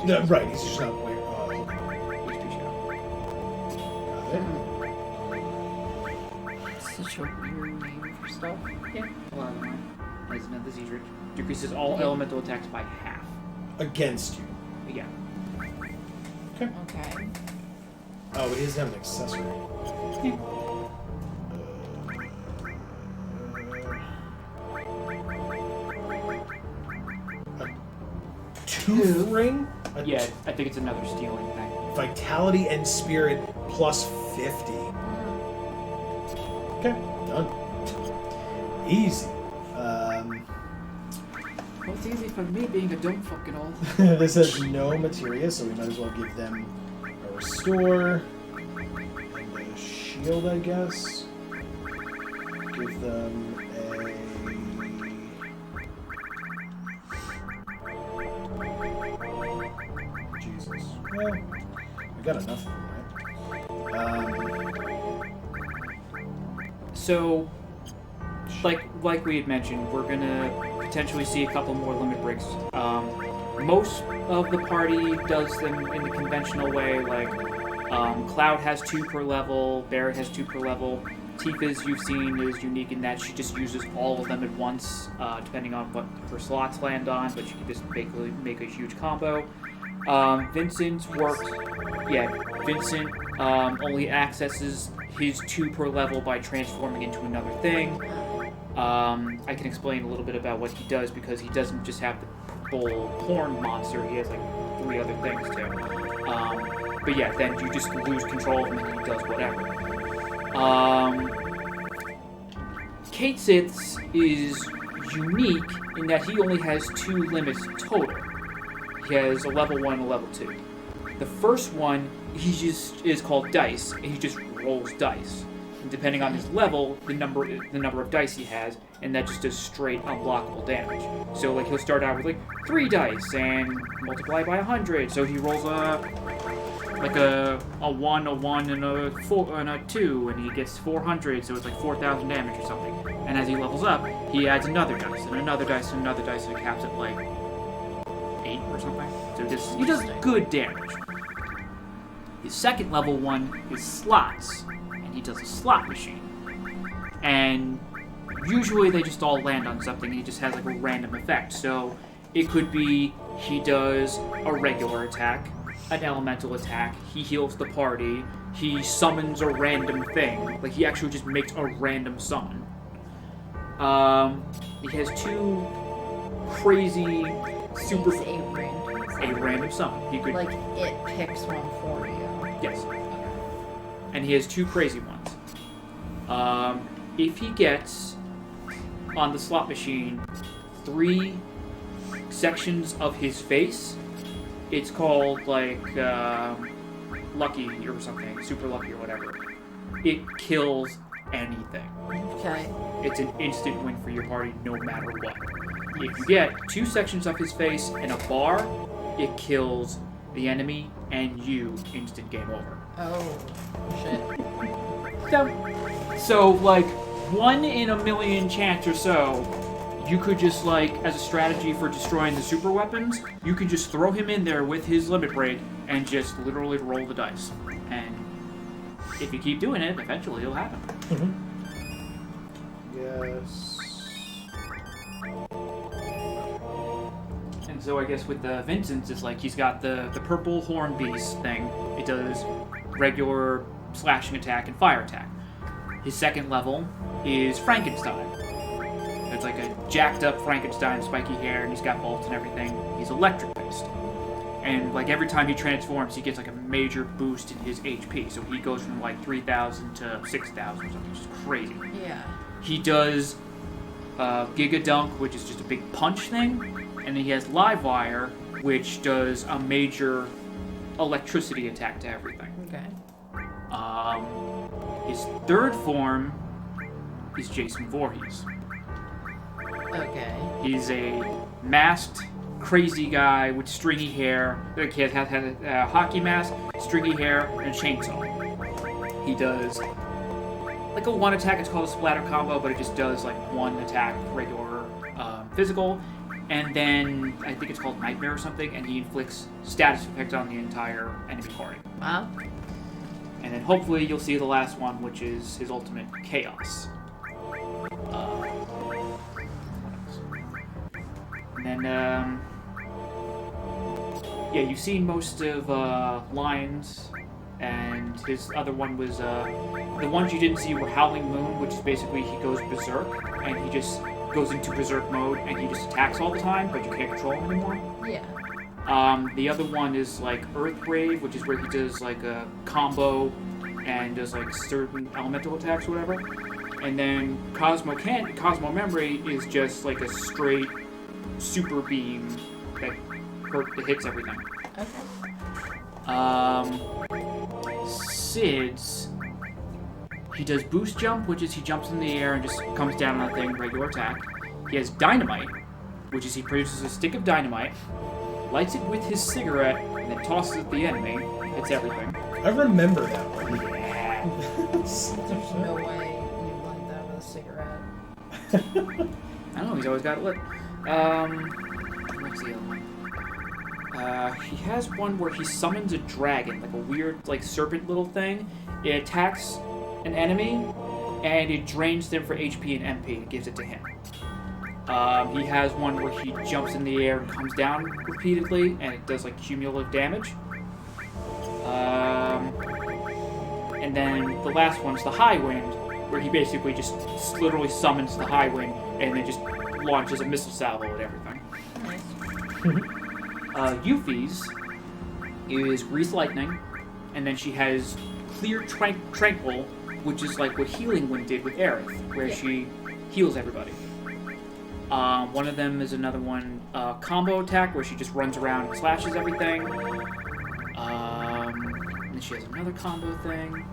No, right, he's just not wearing. HP shot. Got it. your name for stuff? Yeah. A lot of them are. As another Z decreases all elemental attacks by half. Against you. Yeah. Okay. Okay. Oh, it is an accessory. Yeah. Tooth ring? Yeah, I think it's another stealing thing. Vitality and spirit plus 50. Okay, done. Easy. Well, it's easy for me being a dumb fucking old. This has no materia, so we might as well give them a restore. And a shield, I guess. Give them a... Jesus. Well, we got enough of them, right? So, like we had mentioned, we're gonna potentially see a couple more limit breaks. Most of the party does them in the conventional way, like Cloud has 2 per level, Barrett has 2 per level. Tifa's, you've seen, is unique in that she just uses all of them at once, depending on what her slots land on, but she can just basically make a huge combo. Vincent's works, Vincent only accesses his 2 per level by transforming into another thing. I can explain a little bit about what he does because he doesn't just have the purple horn monster, he has like 3 other things too. But yeah, then you just lose control of him and he does whatever. Kate Sith's is unique in that he only has 2 limits total. He has a level 1 and a level 2. The first one, he just is called dice, and he just rolls dice. And depending on his level, the number of dice he has, and that just does straight unblockable damage. So like he'll start out with like 3 dice and multiply by 100. So he rolls a 1, a 1, and a 4 and a 2, and he gets 400. So it's like 4,000 damage or something. And as he levels up, he adds another dice and another dice and another dice, and it caps at like 8 or something. So he does good damage. His second level one is slots, and he does a slot machine. And usually they just all land on something, and he just has like a random effect. So it could be he does a regular attack, an elemental attack, he heals the party, he summons a random thing. Like he actually just makes a random summon. He has 2 crazy super... A random summon. He could... Like, it picks one for you. Yes. And he has 2 crazy ones. If he gets, on the slot machine, 3 sections of his face, it's called, like, lucky or something, super lucky or whatever. It kills anything. Okay. It's an instant win for your party no matter what. If you get 2 sections of his face and a bar, it kills the enemy and you. Instant game over. Oh, shit. So, like, 1 in a million chance or so, you could just, like, as a strategy for destroying the super weapons, you can just throw him in there with his limit break and just literally roll the dice. And if you keep doing it, eventually it'll happen. Yes. And so I guess with the Vincent's, it's like he's got the purple horn beast thing. It does regular slashing attack and fire attack. His second level is Frankenstein. It's like a jacked up Frankenstein, spiky hair, and he's got bolts and everything. He's electric based. And like every time he transforms, he gets like a major boost in his HP. So he goes from like 3,000 to 6,000 or something, which is crazy. Yeah. He does Giga Dunk, which is just a big punch thing. And then he has Live Wire, which does a major electricity attack to everything. Okay. His third form is Jason Voorhees. Okay. He's a masked, crazy guy with stringy hair. He has a hockey mask, stringy hair, and a chainsaw. He does like a 1 attack. It's called a splatter combo, but it just does like 1 attack, regular, physical. And then I think it's called Nightmare or something, and he inflicts status effects on the entire enemy party. Wow. And then hopefully you'll see the last one, which is his ultimate Chaos. And then, yeah, you've seen most of Lions, and his other one was, the ones you didn't see were Howling Moon, which is basically he goes berserk, and he just goes into berserk mode, and he just attacks all the time, but you can't control him anymore. Yeah. The other one is like Earthgrave, which is where he does like a combo and does like certain elemental attacks or whatever. And then Cosmo Memory is just like a straight super beam that hits everything. Okay. Sid's, he does boost jump, which is he jumps in the air and just comes down on a thing, regular attack. He has dynamite, which is he produces a stick of dynamite, lights it with his cigarette, and then tosses it at the enemy. Hits everything. I remember that one. Yeah. There's no way you light that with a cigarette. I don't know, he's always got it lit. What's the other one? He has one where he summons a dragon, like a weird, like, serpent little thing. It attacks an enemy, and it drains them for HP and MP. It gives it to him. He has one where he jumps in the air and comes down repeatedly, and it does, like, cumulative damage. And then the last one's the High Wind, where he basically just literally summons the High Wind, and then just launches a missile salvo at everything. Nice. Yuffie's is Grease Lightning, and then she has Clear Tranquil, which is like what Healing Wind did with Aerith, where she heals everybody. One of them is another one, Combo Attack, where she just runs around and slashes everything. And then she has another combo thing.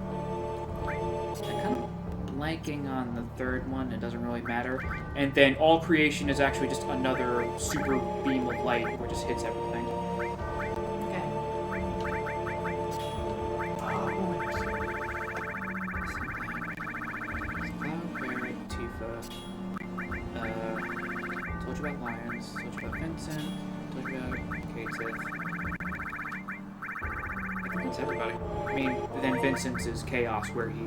I'm kind of blanking on the third one, it doesn't really matter. And then All Creation is actually just another super beam of light where it just hits everything. Okay. Cloudberry, Tifa. Told you about Lions, told you about Vincent, told you about Katith. I think that's everybody. I mean, then Vincent's is Chaos, where he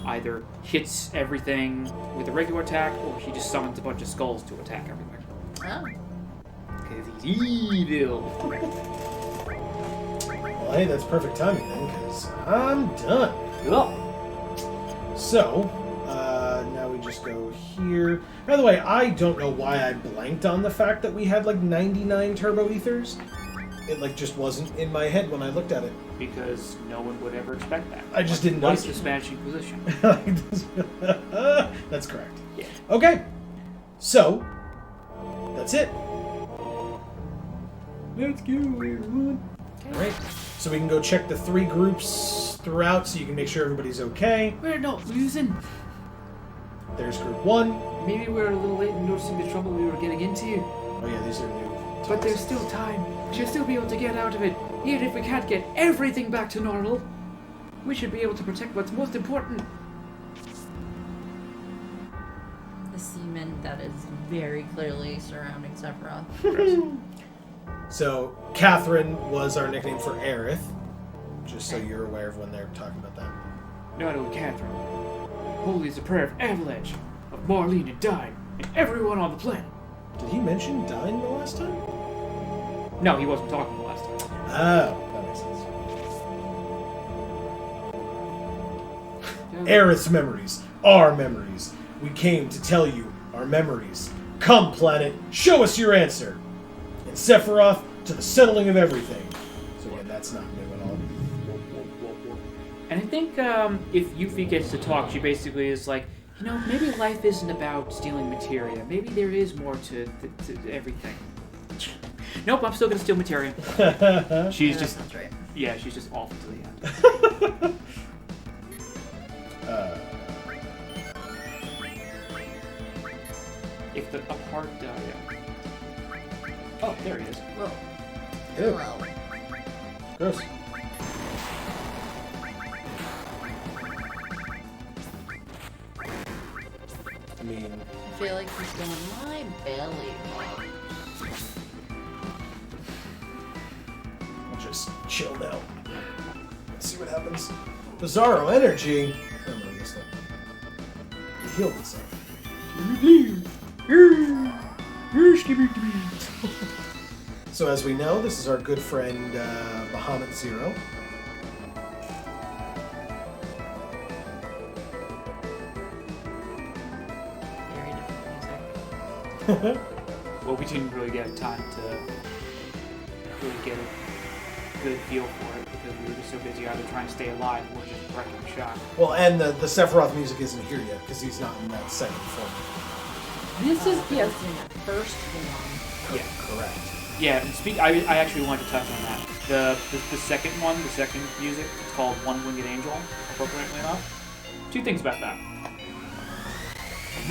either hits everything with a regular attack, or he just summons a bunch of skulls to attack everything. Oh. Because he's evil. Well, hey, that's perfect timing then, because I'm done. Cool. So, now we just go here. By the way, I don't know why I blanked on the fact that we had like 99 turbo ethers. It like just wasn't in my head when I looked at it. Because no one would ever expect that. I just didn't Like notice the it. Spanish Inquisition. That's correct. Yeah. Okay, so that's it. Let's go, everyone. Okay. All right, so we can go check the 3 groups throughout, so you can make sure everybody's okay. We're not losing. There's group 1. Maybe we're a little late in noticing the trouble we were getting into. Oh yeah, these are new. But there's still time. We should still be able to get out of it. Even if we can't get everything back to normal, we should be able to protect what's most important. The semen that is very clearly surrounding Sephiroth. So Catherine was our nickname for Aerith, just so you're aware of when they're talking about that. Not only Catherine. Holy is the prayer of Avalanche, of Marlene and Dine, and everyone on the planet. Did he mention Dyne the last time? No, he wasn't talking the last time. Oh, that makes sense. Aerith's memories, our memories. We came to tell you our memories. Come, planet, show us your answer. And Sephiroth to the settling of everything. So again, that's not new at all. And I think if Yuffie gets to talk, she basically is like, you know, maybe life isn't about stealing materia. Maybe there is more to everything. Nope, I'm still gonna steal materia. She's Yeah, just, that's right. yeah, she's just off to the end. If the apart, yeah. Oh, there he is. Whoa. Ew. Hello. Gross. I mean, I feel like he's going, my belly hurts. I'll just chill now. Let's see what happens. Bizarro energy. Oh no, this thing. He healed himself. So as we know, this is our good friend Bahamut Zero. Very different music. Well, we didn't really get time to really get a good feel for it because we were just so busy either trying to stay alive or just wrecking shop. Well, and the Sephiroth music isn't here yet because he's not in that second form. This is yes. In the first one. Yeah. Correct. Yeah, and I actually wanted to touch on that. The second one, the second music, it's called One Winged Angel, appropriately enough. Two things about that.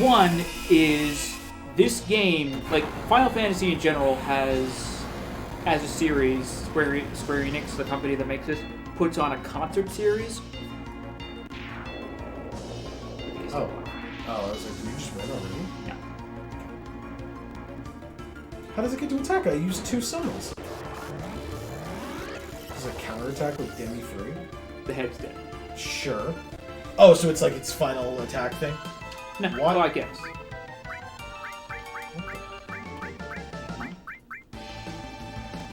One is this game, like Final Fantasy in general, has, as a series, Square Enix, the company that makes this, puts on a concert series. Oh, I was like, did you just win already? Yeah. How does it get to attack? I used 2 summons. Does it counterattack with Demi Free? The head's dead. Sure. Oh, so it's like its final attack thing? No, What? well, I guess.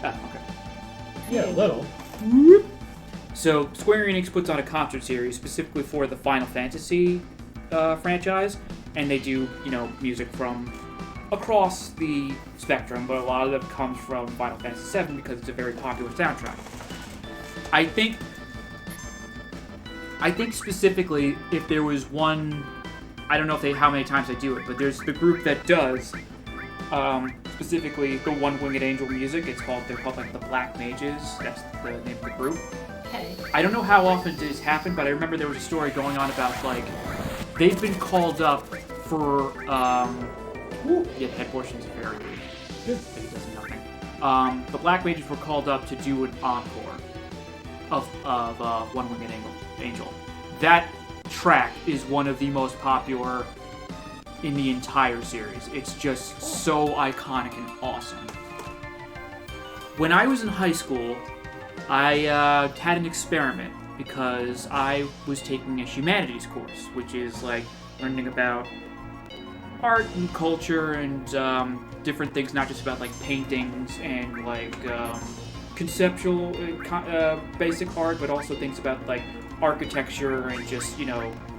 Ah, okay. Yeah, a little. So Square Enix puts on a concert series specifically for the Final Fantasy franchise, and they do, music from across the spectrum, but a lot of it comes from Final Fantasy VII because it's a very popular soundtrack. I think specifically, if there was one, I don't know how many times they do it, but there's the group that does specifically the One Winged Angel music. They're called like the Black Mages. That's the name of the group. Okay. I don't know how often this happened, but I remember there was a story going on about like they've been called up for the head portion's very weak. Good. It does nothing. The Black Mages were called up to do an encore of One Winged Angel. That track is one of the most popular in the entire series. It's just so iconic and awesome. When I was in high school, I had an experiment because I was taking a humanities course, which is like learning about art and culture and different things, not just about like paintings and like conceptual basic art, but also things about like architecture and just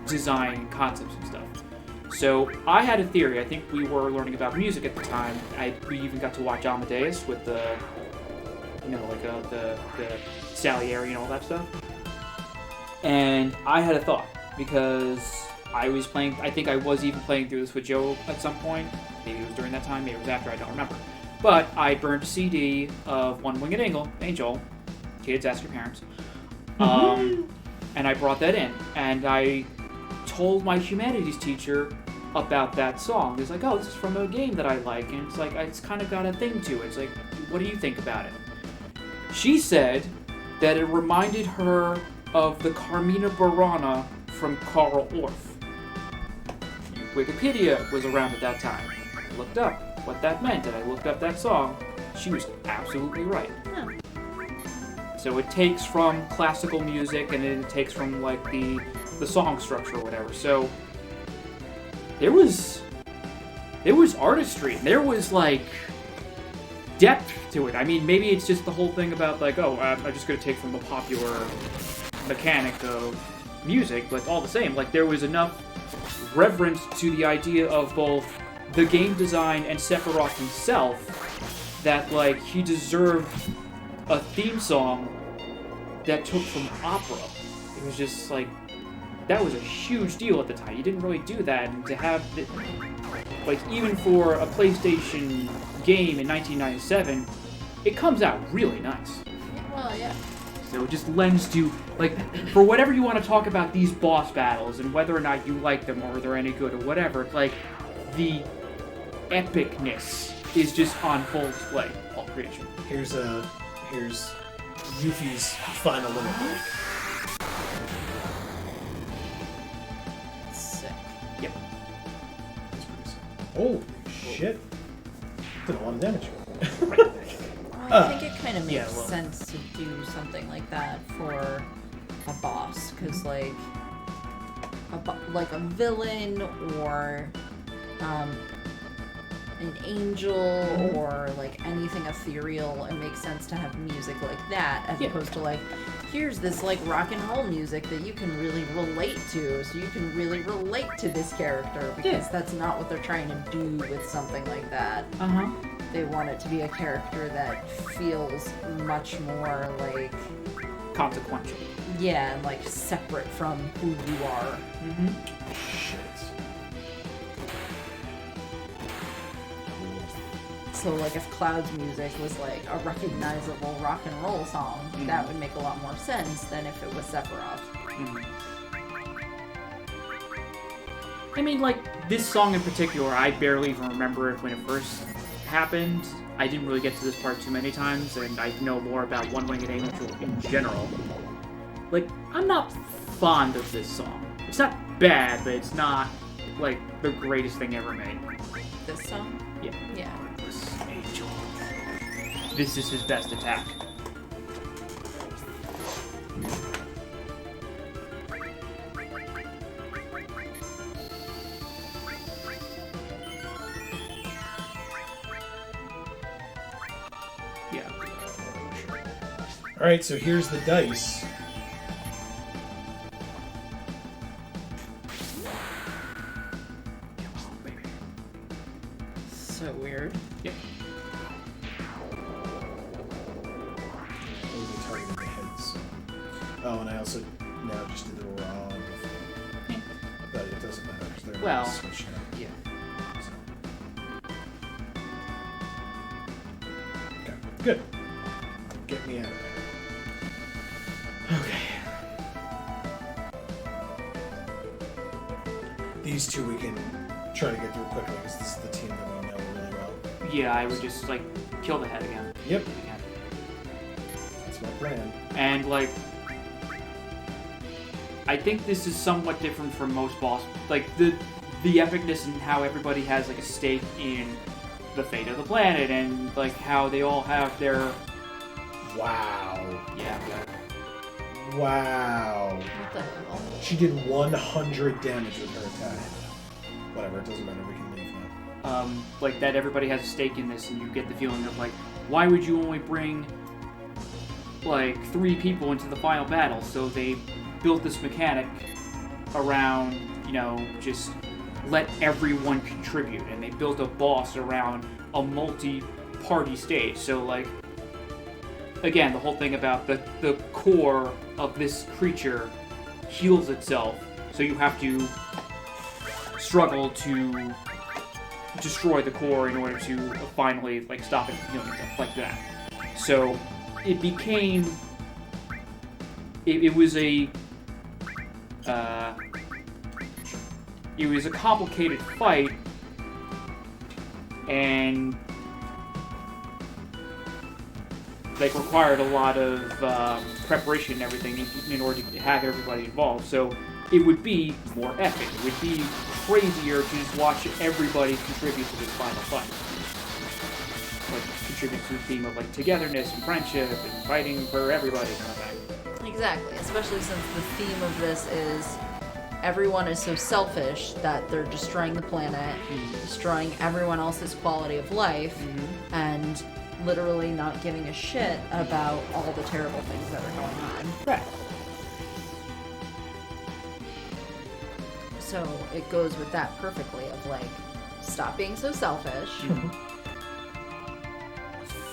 design and concepts and stuff. So I had a theory. I think we were learning about music at the time. We even got to watch Amadeus with the Salieri and all that stuff. And I had a thought because I was playing. I think I was even playing through this with Joe at some point. Maybe it was during that time. Maybe it was after. I don't remember. But I burned a CD of One Winged Angel. Kids, ask your parents. And I brought that in, and I told my humanities teacher about that song. He's like, "Oh, this is from a game that I like," and it's like it's kind of got a thing to it. It's like, what do you think about it? She said that it reminded her of the Carmina Burana from Karl Orff. Wikipedia was around at that time. I looked up what that meant, and I looked up that song. She was absolutely right. Huh. So it takes from classical music, and then it takes from like the song structure or whatever. So there was artistry. There was like depth to it. I mean, maybe it's just the whole thing about like, I'm just going to take from the popular mechanic of music, but all the same, like there was enough reverence to the idea of both the game design and Sephiroth himself that like he deserved a theme song that took from opera. It was just like, that was a huge deal at the time. You didn't really do that, and to have it, like, even for a PlayStation game in 1997, it comes out really nice. Well, yeah. So it just lends to, like, for whatever you want to talk about these boss battles and whether or not you like them or they're any good or whatever, like, the epicness is just on full display, all creation. Here's Yuffie's final limit break. Sick. Yep. That's pretty sick. Holy shit. Did a lot of damage. Well, I think it kind of makes yeah, well. sense to do something like that for a boss, because like a villain or an angel or like anything ethereal, it makes sense to have music like that as opposed to like, here's this like rock and roll music that you can really relate to, so you can really relate to this character, because that's not what they're trying to do with something like that. They want it to be a character that feels much more like consequential. Yeah, and like separate from who you are. Shit. So like if Cloud's music was like a recognizable rock and roll song, that would make a lot more sense than if it was Sephiroth. I mean, like, this song in particular, I barely even remember it when it first happened. I didn't really get to this part too many times, and I know more about One Winged Angel in general. Like, I'm not fond of this song. It's not bad, but it's not, like, the greatest thing ever made. This song? Yeah. Yeah. Angel. This is his best attack. Yeah. Alright, so here's the dice. So weird. Yeah. Those are targeting the heads. Oh, and I also now just did the wrong. But it doesn't matter because they're Well, switching up. yeah. So. Okay, good. Get me out of there. Okay. These two we can try to get through quickly because this is the team that we know really well. Yeah, I would just, like, kill the head again. Yep. That's my plan. And, like, I think this is somewhat different from most boss. Like, the epicness and how everybody has, like, a stake in the fate of the planet and, like, how they all have their... Wow. Yeah, Wow. What the hell? She did 100 damage with her attack. Whatever, it doesn't matter, we can leave now. like, that everybody has a stake in this, and you get the feeling of, like, why would you only bring, like, 3 people into the final battle? So they built this mechanic around, you know, just let everyone contribute, and they built a boss around a multi-party stage. So, like, again, the whole thing about the core of this creature heals itself, so you have to struggle to destroy the core in order to finally, like, stop it from healing itself, like that. So it became... It was a... it was a complicated fight, and like required a lot of preparation and everything in order to have everybody involved. So it would be more epic. It would be crazier to just watch everybody contribute to this final fight. Like, contribute to the theme of, like, togetherness and friendship and fighting for everybody kind of thing. Exactly, especially since the theme of this is everyone is so selfish that they're destroying the planet, destroying everyone else's quality of life, and literally not giving a shit about all the terrible things that are going on. Right. So it goes with that perfectly of, like, stop being so selfish,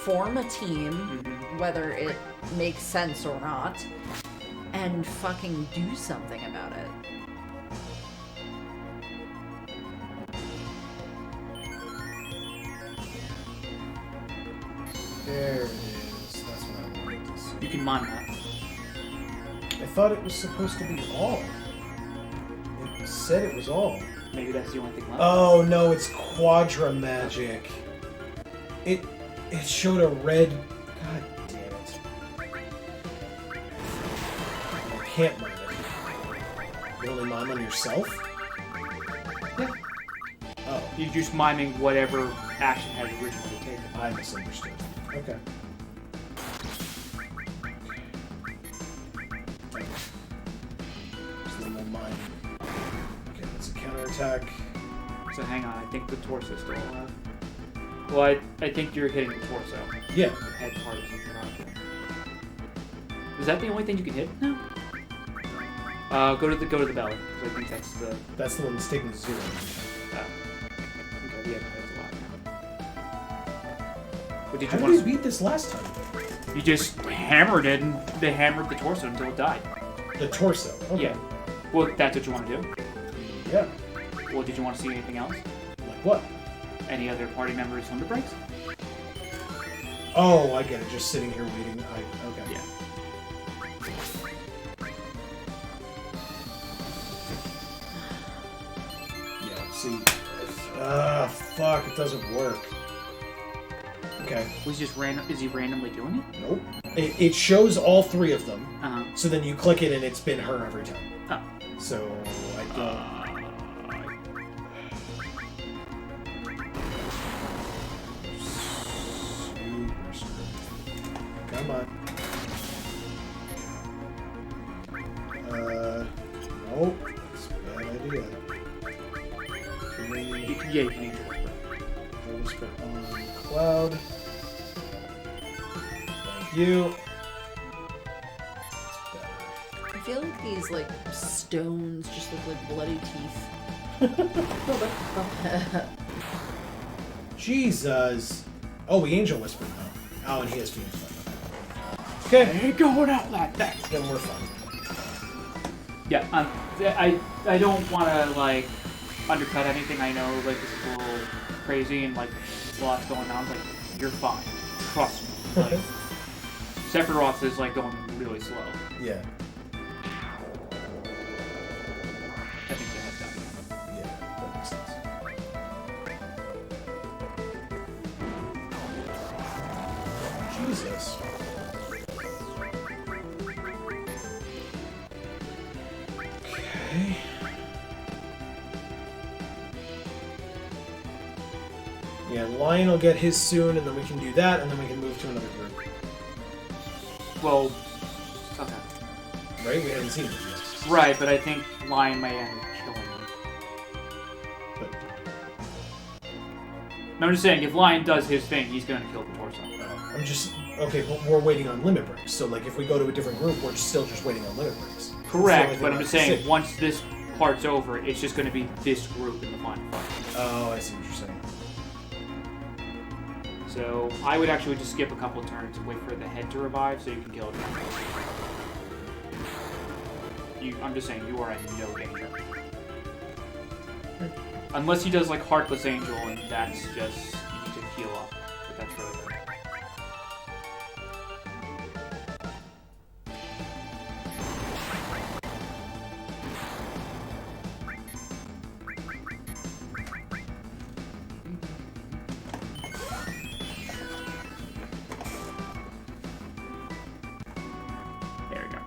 form a team, whether it makes sense or not, and fucking do something about it. There it is. That's what I wanted to see. You can mine that. I thought it was supposed to be all. It said it was all. Maybe that's the only thing left. Oh no, it's Quadra Magic. It showed a red. God damn it! You can't mine it. You only mime on yourself? Yeah. Oh, You're just miming whatever action had originally taken. I misunderstood. Okay. Just a little mime. Okay, that's a counterattack. So hang on, I think the torso still alive. Well, I think you're hitting the torso. Yeah. The head part is not good. Is that the only thing you can hit? No. Go to the belly. 'Cause I think that's the. That's the one that's taking 0. Okay, yeah, that's a lot. What did How you did we want? beat this last time? You just hammered it, and they hammered the torso until it died. The torso. Okay. Yeah. Well, that's what you want to do. Yeah. Well, did you want to see anything else? Like what? Any other party members' limit breaks? Oh, I get it. Just sitting here waiting. Okay. Yeah. Yeah. See. Fuck! It doesn't work. Okay. Was he just random? Is he randomly doing it? Nope. It shows all 3 of them. Uh-huh. So then you click it and it's been her every time. Oh. So I don't. Super screwed. Come on. Nope. That's a bad idea. You can use your whisper. Whisper on cloud. Thank you. I feel like these like stones just look like bloody teeth. Jesus. Oh, we angel whispered though. Oh, and he has Phoenix Flame. Okay. Ain't going out like that. Then we're fine. Yeah, I don't want to like undercut anything. I know like this is a little crazy and like a lot's going on. Like you're fine. Trust me. Like, Sephiroth is like going really slow. Yeah. I think that has done. Yeah, that makes sense. Jesus. Okay. Yeah, Lion will get his soon, and then we can do that, and then we can move to another group. Well, okay. Right? We haven't seen it yet. Right, but I think Lion may end up killing him. But No, I'm just saying, if Lion does his thing, he's gonna kill the torso. I'm just okay, but we're waiting on limit breaks. So like if we go to a different group, we're still just waiting on limit breaks. That's the only Correct, thing but I I'm just have to saying, say. once this part's over, it's just gonna be this group in the final fight. Oh, I see what you're saying. So I would actually just skip a couple turns and wait for the head to revive so you can kill it. I'm just saying, you are in no danger. Unless he does like Heartless Angel, and that's just, you need to heal up. But that's really good. There we go.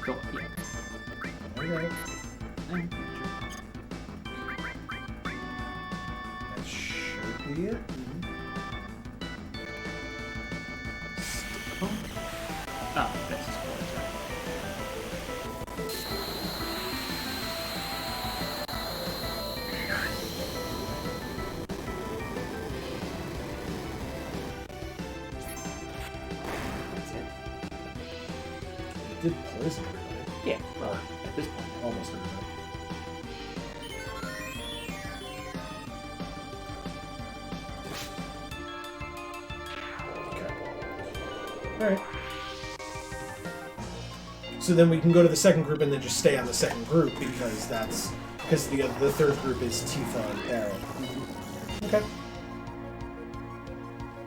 Go, yeah. Alright. Mm, That should be it. sure. Oh, that's just cool. That's it. It did poison everybody. Yeah, well, at this point. Almost everybody. Okay. Alright. So then we can go to the second group and then just stay on the second group because that's because the third group is Tifa and Barrel. Okay.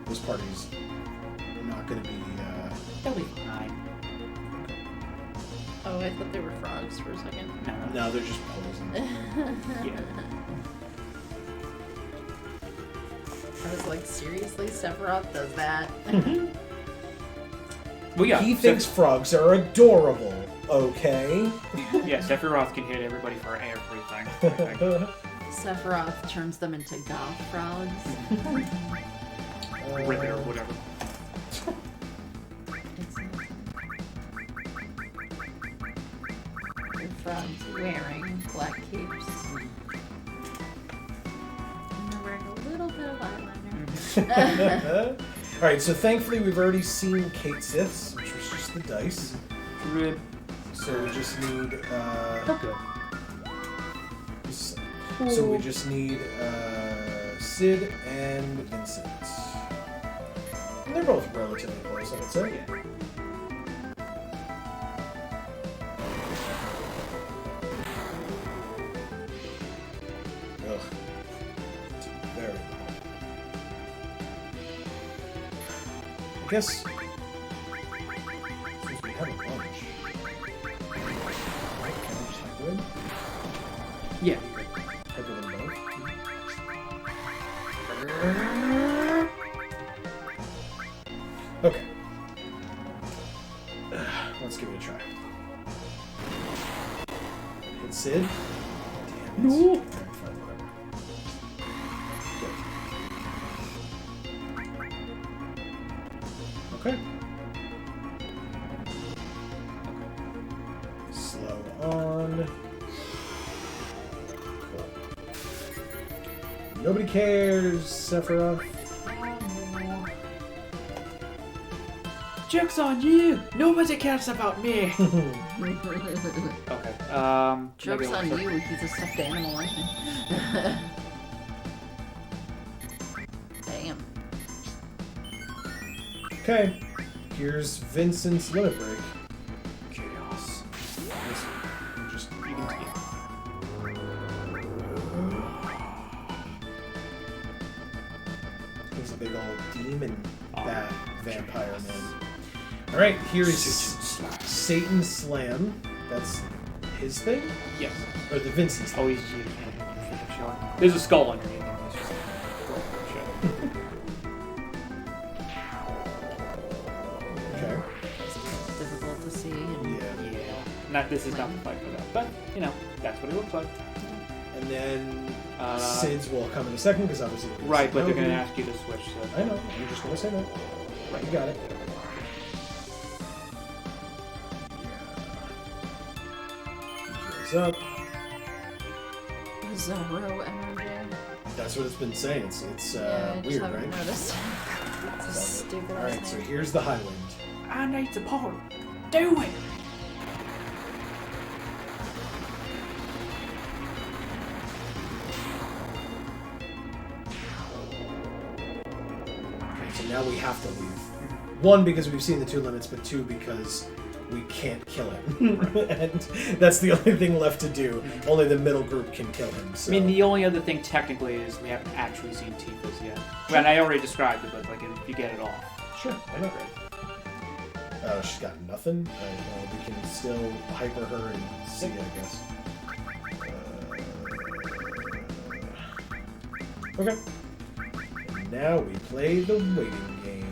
This party's not going to be. They'll be fine. Oh, I thought they were frogs for a second. No, they're just poison. Yeah. I was like, seriously, Sephiroth does that? Well, yeah. He thinks frogs are adorable. Okay. Yeah, Sephiroth can hit everybody for everything. Sephiroth turns them into goth frogs. Ribbit or whatever. They're frogs wearing black capes. bit of eyeliner. All right, so thankfully we've already seen Kate Sith's, which was just the dice. Rib. So we just need. Okay. So we just need Sid and Vincent. And they're both relatively close, I would say. Yeah. Ugh. It's very low. I guess. Since we have a bunch. Right, can we just hyper them? Yeah. Hyper them both? Okay. Let's give it a try. Hit Sid. Damn it. No. Alright, fine, whatever. Good. Okay. Slow on. Cool. Nobody cares, Sephiroth. Joke's on you! Nobody cares about me! Okay. Joke's on you, he's a stuffed animal, isn't he? Damn. Okay. Here's Vincent's limit break. Chaos. Just You can take it. he's a big old demon bat vampire man. Alright, here is Satan Slam. That's his thing? Yes. Or the Vincent's thing? Oh, he's showing. There's a skull underneath him. That's just Okay. It's difficult to see. And Yeah. This is not the fight for that, but you know that's what it looks like. And then Sid's will come in a second because obviously. Right, but they're going to ask you to switch. So. I know. I'm just going to say that. Right, you got it. Heals up. Zoro energy. That's what it's been saying. It's Yeah, I just weird, haven't right? noticed. It's a stupid All right, so here's the Highwind. I need support. Do it. Okay, so now we have to leave. One, because we've seen the two limits, but two, because we can't kill him. And that's the only thing left to do. Only the middle group can kill him. So. I mean, the only other thing technically is we haven't actually seen Tifa's yet. And I already described it, but like if you get it all. Sure, I know. Oh, she's got nothing? Well, we can still hyper her and see, I guess. Okay. And now we play the waiting game.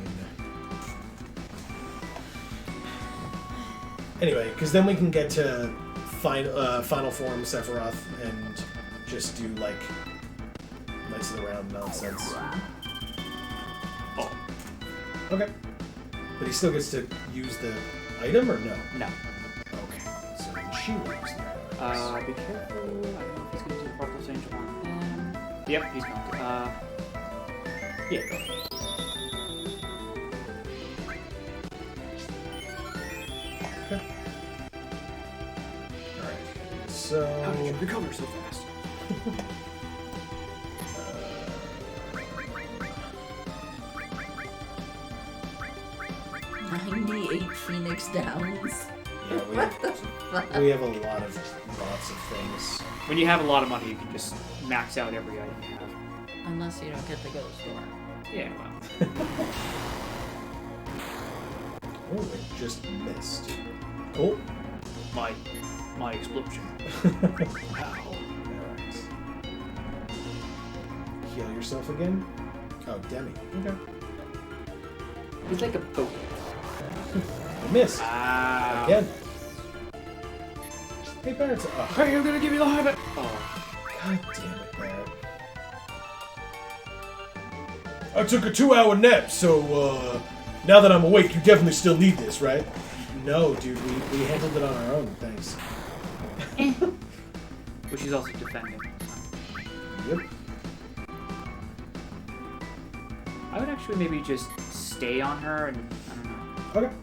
Anyway, because then we can get to final form Sephiroth and just do, like, Knights of the Round nonsense. Oh. Okay. But he still gets to use the item, or no? No. Okay. So then she will use the item. Be careful. I don't know if he's going to do the Particle Angel on them. Yep, he's going to. Yeah, go ahead. Okay. Alright. So. How did you recover so fast? 98 Phoenix Downs. Yeah, What the fuck? we have a lot of lots of things. When you have a lot of money, you can just max out every item you have. Unless you don't get the ghost door. Yeah, well. Oh, it just missed. Cool. My explosion. Wow. Alright. Heal yourself again? Oh, Demi. Okay. He's like a boat. I missed. Ah. Again. Hey, Barrett's. Oh, Hey, I'm gonna give you the habit. Oh. God damn it, Barrett. I took a 2-hour nap, so, now that I'm awake, you definitely still need this, right? No, dude, we handled it on our own, thanks. But she's also defending. Yep. I would actually maybe just stay on her and I don't know. Okay.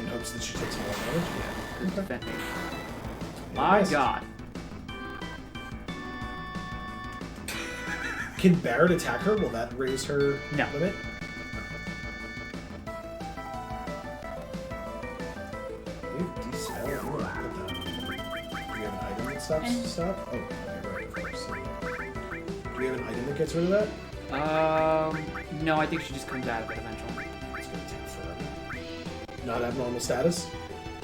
In hopes that she takes more damage. Yeah, Okay. defending. Yeah, My nice. God. Can Barrett attack her? Will that raise her No. limit? We have DC. I don't know how to put that. Do we have an item that stops stop? Oh, okay, right, of course. Do we have an item that gets rid of that? No, I think she just comes out of it eventually. It's gonna take forever. Not abnormal status?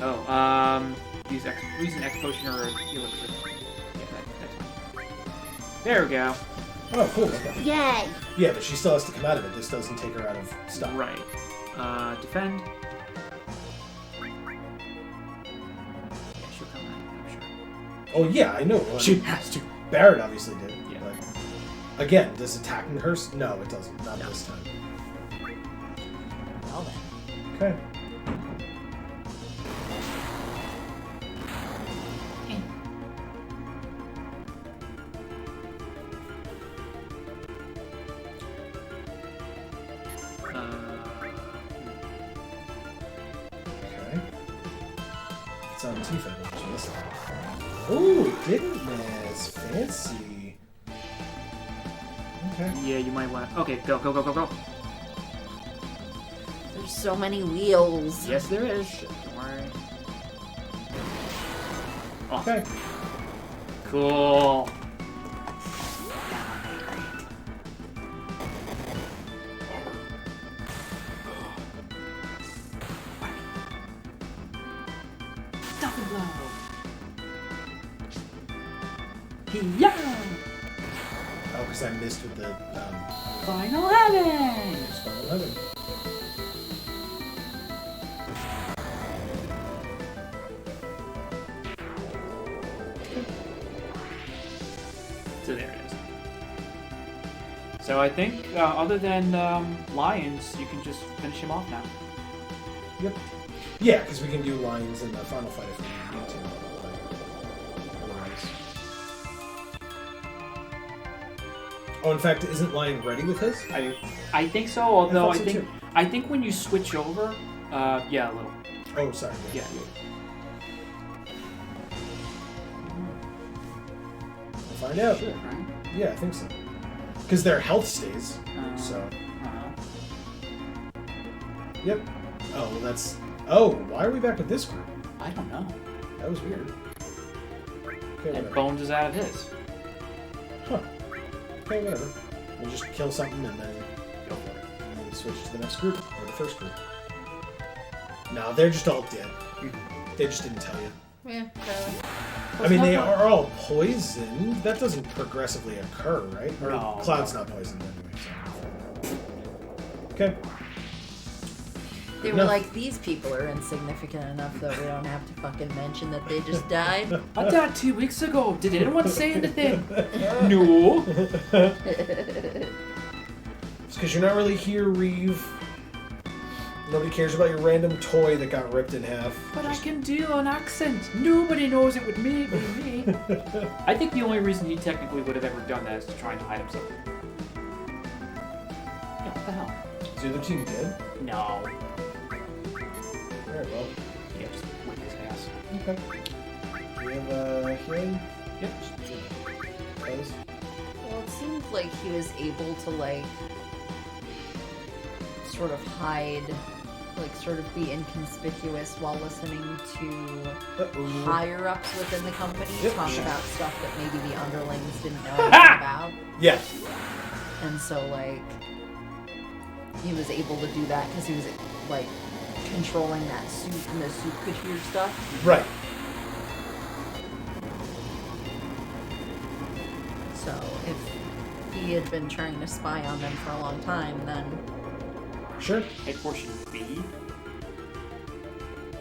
Oh, use an X potion or elixir. Yeah, that's fine. There we go. Oh, cool. Okay. Yay! Yeah, but she still has to come out of it. This doesn't take her out of stop. Right. Defend. Yeah, she'll come out, I'm sure. Oh, yeah, I know. Well, She has to. Barrett obviously did. Yeah. But again, does attacking her? No, it doesn't. Not No. this time. Well then. Okay. Okay. It's on Tifa, but she missed that. Ooh, it didn't miss. Fancy. Okay. Yeah, you might want to... Okay, go, go, go, go, go. There's so many wheels. Yes, there is. Don't worry. Oh, Okay. cool. Double blow. Yeah! Oh, because I missed with the Final heaven! Final Heaven. So there it is. So I think, other than lions, you can just finish him off now. Yep. Yeah, because we can do lines in the final fight if we need to. Otherwise. Oh, in fact, isn't Lion ready with his? I think so. Although I thought so, too. I think when you switch over, yeah, a little. Oh, sorry. Yeah. We'll find out. Sure, right? Yeah, I think so. Because their health stays. So. Yep. Oh, well, that's. Oh, why are we back with this group? I don't know. That was weird. Okay, And whatever. Bones is out of his. Huh. Okay, whatever. We'll just kill something and then go for it. And then switch to the next group, or the first group. No, they're just all dead. They just didn't tell you. Yeah, probably. I mean, they are all poisoned. That doesn't progressively occur, right? Or No. Cloud's not poisoned anyway. So. Okay. They were No. like, these people are insignificant enough that we don't have to fucking mention that they just died. I died 2 weeks ago. Did anyone say anything? No. It's because you're not really here, Reeve. Nobody cares about your random toy that got ripped in half. But I can do an accent. Nobody knows it with me but me. I think the only reason he technically would have ever done that is to try and hide himself. Yeah, what the hell? Is the other team dead? No. Alright, well. Yeah, just whip his ass. Okay. Do we have healing? Yep. Close. Well, it seemed like he was able to, like, sort of hide, like, sort of be inconspicuous while listening to higher ups within the company Yep. talk about stuff that maybe the underlings didn't know anything about. Yeah. And so, like, he was able to do that because he was, like, controlling that suit and the suit could hear stuff. Right. So if he had been trying to spy on them for a long time, then Sure. Head portion B?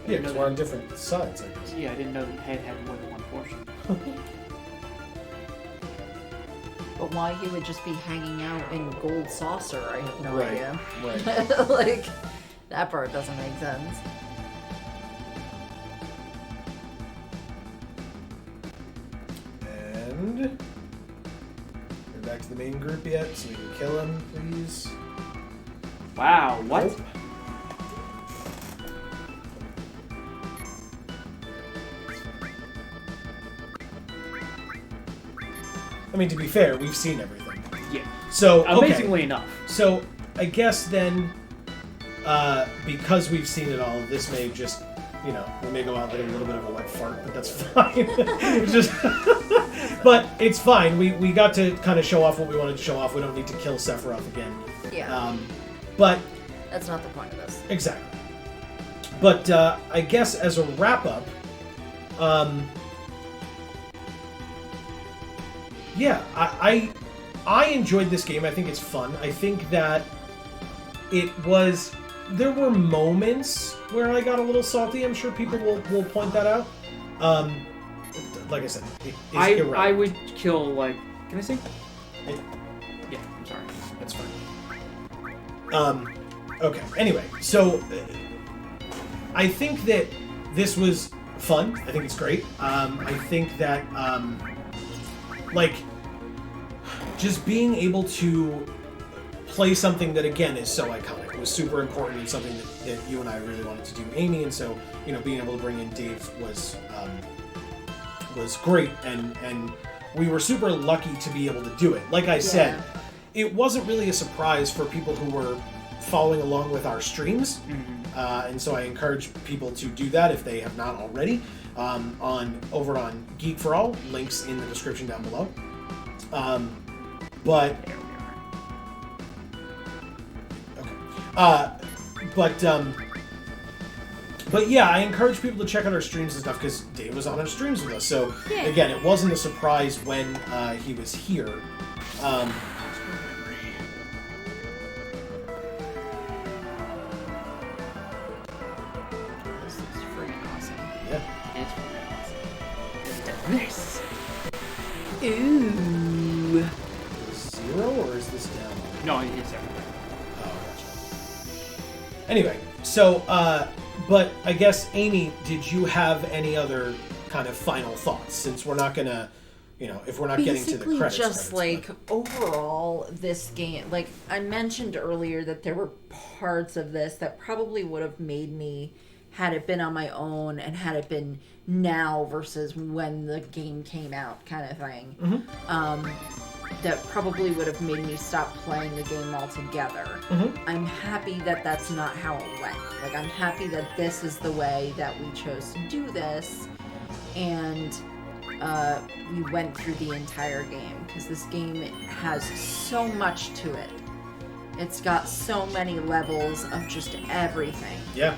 Yeah, because we're on different sides, I guess. Yeah, I didn't know that head had more than one portion. but why he would just be hanging out in Gold Saucer, I have no Right. idea. Right. Like, that part doesn't make sense. And we're back to the main group yet, so we can kill him, please. Wow, what? Nope. I mean, to be fair, we've seen everything. Yeah. So, okay. Amazingly enough. So, I guess then, because we've seen it all, this may just, you know, we may go out like a little bit of a wet fart, but that's fine. Just, but it's fine. We got to kind of show off what we wanted to show off. We don't need to kill Sephiroth again. Yeah. But That's not the point of this. exactly. But I guess as a wrap up, yeah, I enjoyed this game. I think it's fun. I think that there were moments where I got a little salty. I'm sure people will point that out. Like I said, it is irrelevant. I would kill, like... Can I say? Yeah, I'm sorry. That's fine. Okay. Anyway, so I think that this was fun. I think it's great. I think that like just being able to play something that again is so iconic was super important and something that you and I really wanted to do, Amy. And so being able to bring in Dave was great, and we were super lucky to be able to do it. Like I said, it wasn't really a surprise for people who were following along with our streams, and so I encourage people to do that if they have not already. Over on Geek for All, links in the description down below. But yeah, I encourage people to check out our streams and stuff because Dave was on our streams with us. So again, it wasn't a surprise when he was here. This is freaking awesome. Yeah. It's this. Ooh. Zero, or is this down? No, it's everywhere. Oh, gotcha. Anyway, so, but I guess, Amy, did you have any other kind of final thoughts? Since we're not gonna, if we're not getting to the credits. Just overall, this game, like I mentioned earlier, that there were parts of this that probably would have made me, had it been on my own and had it been now versus when the game came out, kind of thing. That probably would have made me stop playing the game altogether. I'm happy that that's not how it went. Like, I'm happy that this is the way that we chose to do this, and we went through the entire game, because this game has so much to it. It's got so many levels of just everything. Yeah.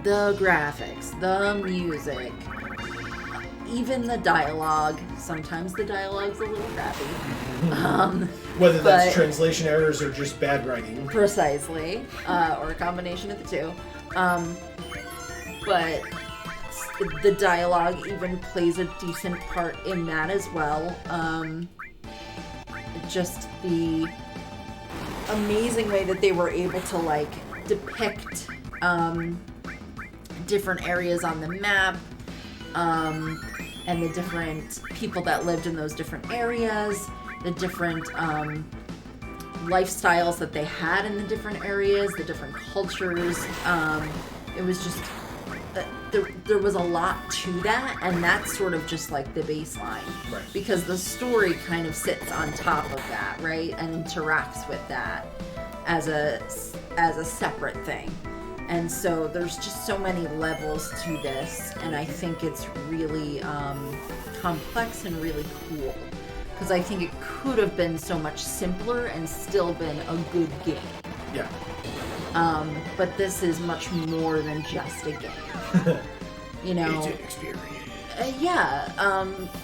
The graphics, the music, even the dialogue. Sometimes the dialogue's a little crappy. Whether that's translation errors or just bad writing. Precisely. Or a combination of the two. But the dialogue even plays a decent part in that as well. Just the amazing way that they were able to, depict different areas on the map, and the different people that lived in those different areas, the different lifestyles that they had in the different areas, the different cultures. It was just, there was a lot to that, and that's sort of just like the baseline. Right. Because the story kind of sits on top of that, right? And interacts with that as a separate thing. And so there's just so many levels to this, and I think it's really complex and really cool. Because I think it could have been so much simpler and still been a good game. Yeah. But this is much more than just a game. It's an experience.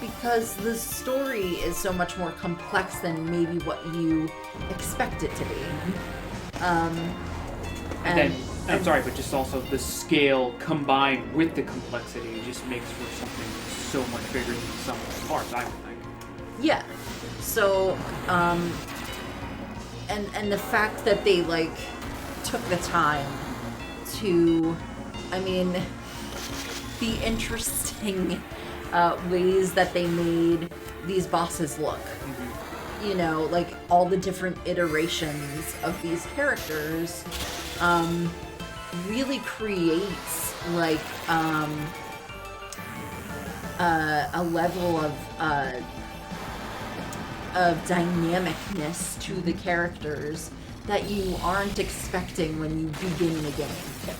Because the story is so much more complex than maybe what you expect it to be. And then, I'm sorry, but just also the scale combined with the complexity just makes for something so much bigger than the sum of the parts, I would think. Yeah. So, and the fact that they, took the time to, the interesting ways that they made these bosses look. you know, like all the different iterations of these characters, really creates like a level of dynamicness to the characters that you aren't expecting when you begin the game.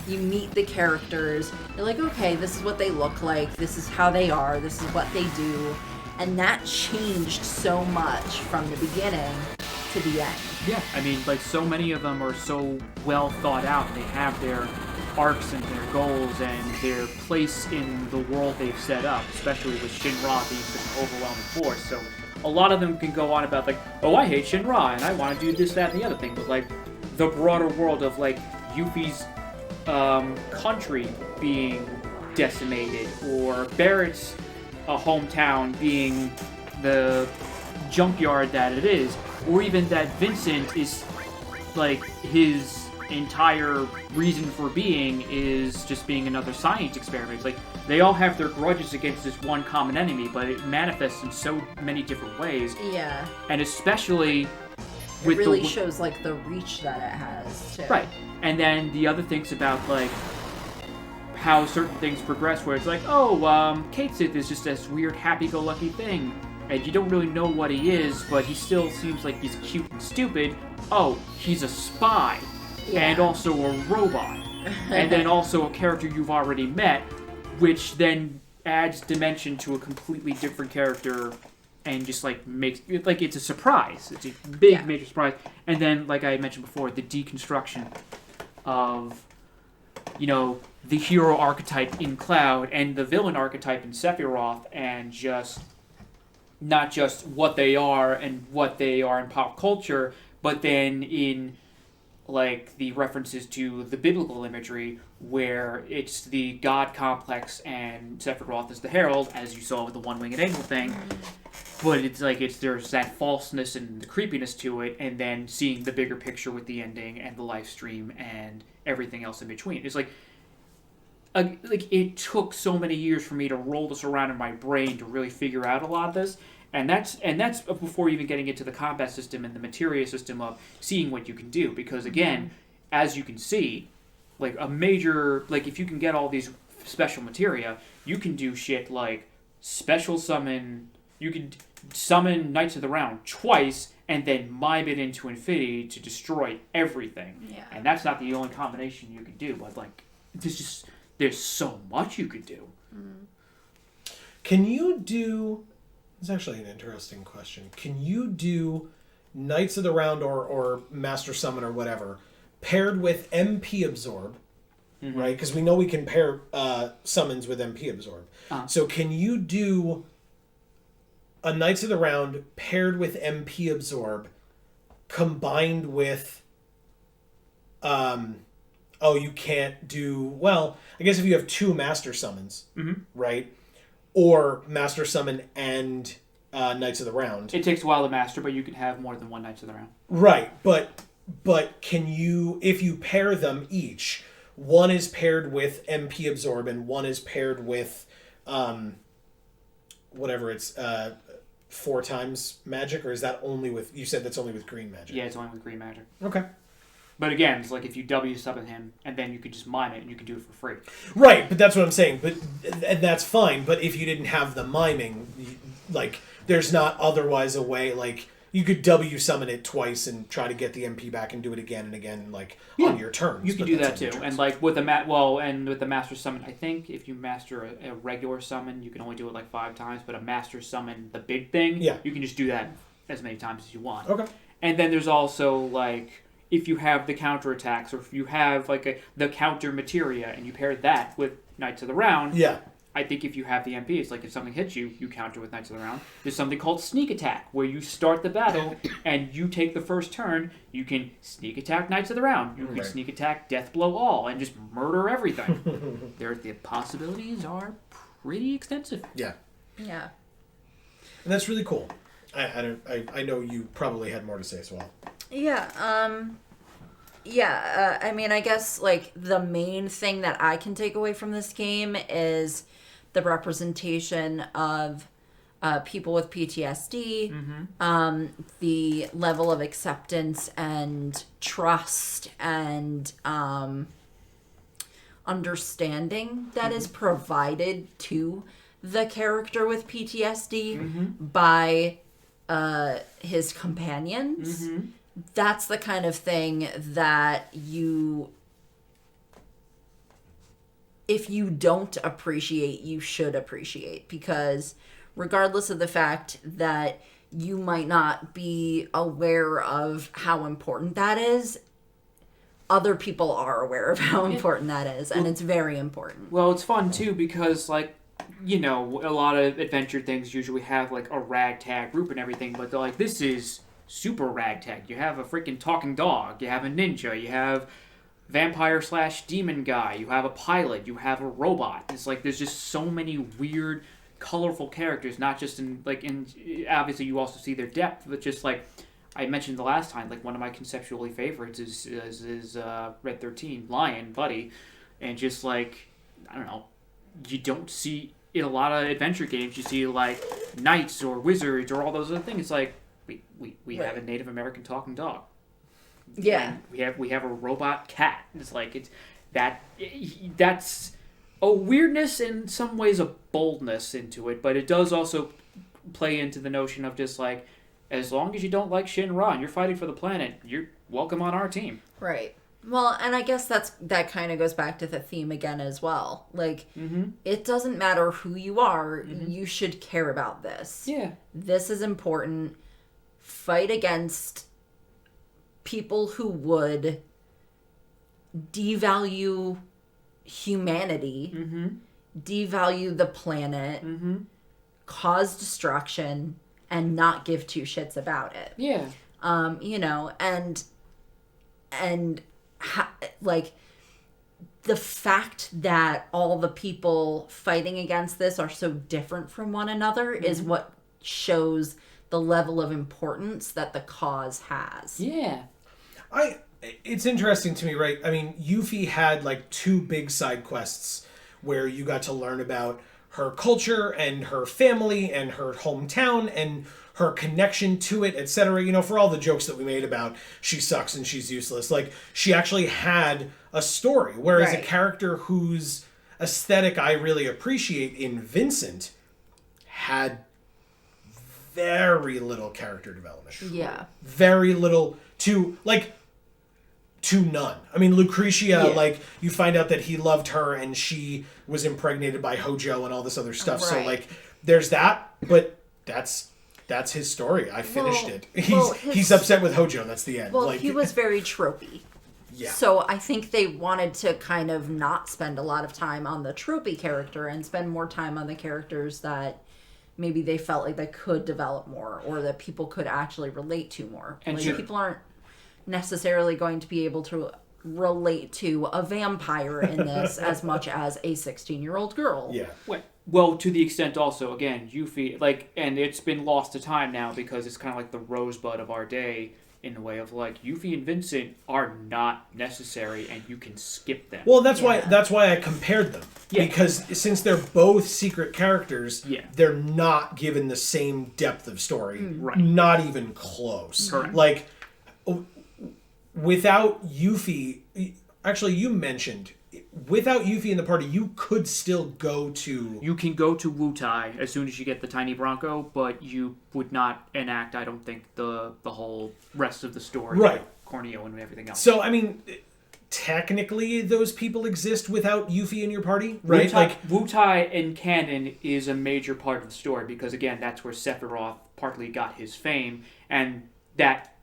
You meet the characters, you're like, okay, this is what they look like, this is how they are, this is what they do, and that changed so much from the beginning to the end. Yeah, I mean, like, so many of them are so well thought out. They have their arcs and their goals and their place in the world they've set up, especially with Shinra being such an overwhelming force. So a lot of them can go on about, like, oh, I hate Shinra, and I want to do this, that, and the other thing. But, like, the broader world of, like, Yuffie's country being decimated, or Barrett's hometown being the junkyard that it is, or even that Vincent is, like, his entire reason for being is just being another science experiment. It's like, they all have their grudges against this one common enemy, but it manifests in so many different ways. Yeah. And especially It with really shows, like, the reach that it has, too. Right. And then the other things about, like, how certain things progress, where it's like, oh, Kate Sith is just this weird happy-go-lucky thing, and you don't really know what he is, but he still seems like he's cute and stupid. Oh, he's a spy. Yeah. And also a robot. And then also a character you've already met, which then adds dimension to a completely different character and just, like, makes it, like, it's a surprise. It's a big, major surprise. And then, like I mentioned before, the deconstruction of, you know, the hero archetype in Cloud and the villain archetype in Sephiroth, and just not just what they are and what they are in pop culture, but then in, like, the references to the biblical imagery, where it's the god complex and Sephiroth is the herald, as you saw with the one-winged angel thing. But it's like, there's that falseness and the creepiness to it, and then seeing the bigger picture with the ending and the live stream and everything else in between. It's like it took so many years for me to roll this around in my brain to really figure out a lot of this. And that's before even getting into the combat system and the materia system of seeing what you can do. Because again, as you can see, like, a major, like, if you can get all these special materia, you can do shit like special summon. You can summon Knights of the Round twice and then mime it into infinity to destroy everything. Yeah. And that's not the only combination you can do, but, like, there's so much you could do. Can you do... It's actually an interesting question. Can you do Knights of the Round or Master Summon or whatever paired with MP Absorb, right? Because we know we can pair summons with MP Absorb. So can you do a Knights of the Round paired with MP Absorb combined with... you can't do... Well, I guess if you have two Master Summons, right? Or Master Summon and Knights of the Round. It takes a while to master, but you can have more than one Knights of the Round. Right, but can you, if you pair them each, one is paired with MP Absorb and one is paired with whatever it's 4 times magic, or is that only with... You said that's only with green magic. Yeah, it's only with green magic. Okay. But again, it's like if you W summon him, and then you could just mime it, and you could do it for free. Right, but that's what I'm saying. But and that's fine. But if you didn't have the miming, like, there's not otherwise a way. Like, you could W summon it twice and try to get the MP back and do it again and again, like, on your turns. You can do that too. And like with the with the Master Summon, I think if you master a regular summon, you can only do it like 5 times. But a Master Summon, the big thing, you can just do that as many times as you want. Okay. And then there's also, like, if you have the counter attacks, or if you have like the counter materia, and you pair that with Knights of the Round. Yeah. I think if you have the MP, it's like if something hits you, you counter with Knights of the Round. There's something called Sneak Attack, where you start the battle and you take the first turn. You can Sneak Attack Knights of the Round. You can Sneak Attack Death Blow All and just murder everything. The possibilities are pretty extensive. Yeah. Yeah. And that's really cool. I know you probably had more to say as well. Yeah, I mean, I guess, like, the main thing that I can take away from this game is the representation of people with PTSD, Mm-hmm. the level of acceptance and trust and understanding that is provided to the character with PTSD by his companions. That's the kind of thing that if you don't appreciate, you should appreciate, because regardless of the fact that you might not be aware of how important that is, other people are aware of how important that is, and it's very important. Well, it's fun too because, like, you know, a lot of adventure things usually have like a ragtag group and everything, but they're like, this is super ragtag. You have a freaking talking dog, you have a ninja, you have vampire/demon guy, you have a pilot, you have a robot. It's like there's just so many weird, colorful characters, not just in obviously you also see their depth, but just like I mentioned the last time, like one of my conceptually favorites is Red 13 Lion Buddy, and just like I don't know, you don't see in a lot of adventure games. You see like knights or wizards or all those other things. It's like we have a Native American talking dog. Yeah, and we have a robot cat. It's like that's a weirdness in some ways, a boldness into it, but it does also play into the notion of just like, as long as you don't like Shinra and you're fighting for the planet, you're welcome on our team. Right. Well, and I guess that kind of goes back to the theme again as well. Like, it doesn't matter who you are, you should care about this. Yeah. This is important. Fight against people who would devalue humanity, devalue the planet, cause destruction, and not give two shits about it. Yeah. You know, like the fact that all the people fighting against this are so different from one another is what shows the level of importance that the cause has. Yeah. It's interesting to me, right? I mean, Yuffie had like 2 big side quests where you got to learn about her culture and her family and her hometown and her connection to it, etc. You know, for all the jokes that we made about she sucks and she's useless, like she actually had a story. Whereas a character whose aesthetic I really appreciate in Vincent had very little character development. Yeah. Very little to none. I mean, Lucretia, like, you find out that he loved her and she was impregnated by Hojo and all this other stuff. Right. So, like, there's that, but that's his story. I finished it. He's upset with Hojo. That's the end. Well, like, he was very tropey. Yeah. So I think they wanted to kind of not spend a lot of time on the tropey character and spend more time on the characters that maybe they felt like they could develop more or that people could actually relate to more. And like, people aren't necessarily going to be able to relate to a vampire in this as much as a 16-year-old girl. Yeah. Well, to the extent also, again, Yuffie, like, and it's been lost to time now because it's kind of like the rosebud of our day in a way of like, Yuffie and Vincent are not necessary and you can skip them. Well, that's why I compared them. Yeah. Because since they're both secret characters, they're not given the same depth of story. Right. Not even close. Correct. Like, without Yuffie, actually, you mentioned, without Yuffie in the party, you could still go to... You can go to Wutai as soon as you get the tiny Bronco, but you would not enact, I don't think, the whole rest of the story. Right. Corneo and everything else. So, I mean, technically, those people exist without Yuffie in your party, right? Wutai in canon is a major part of the story because, again, that's where Sephiroth partly got his fame, and that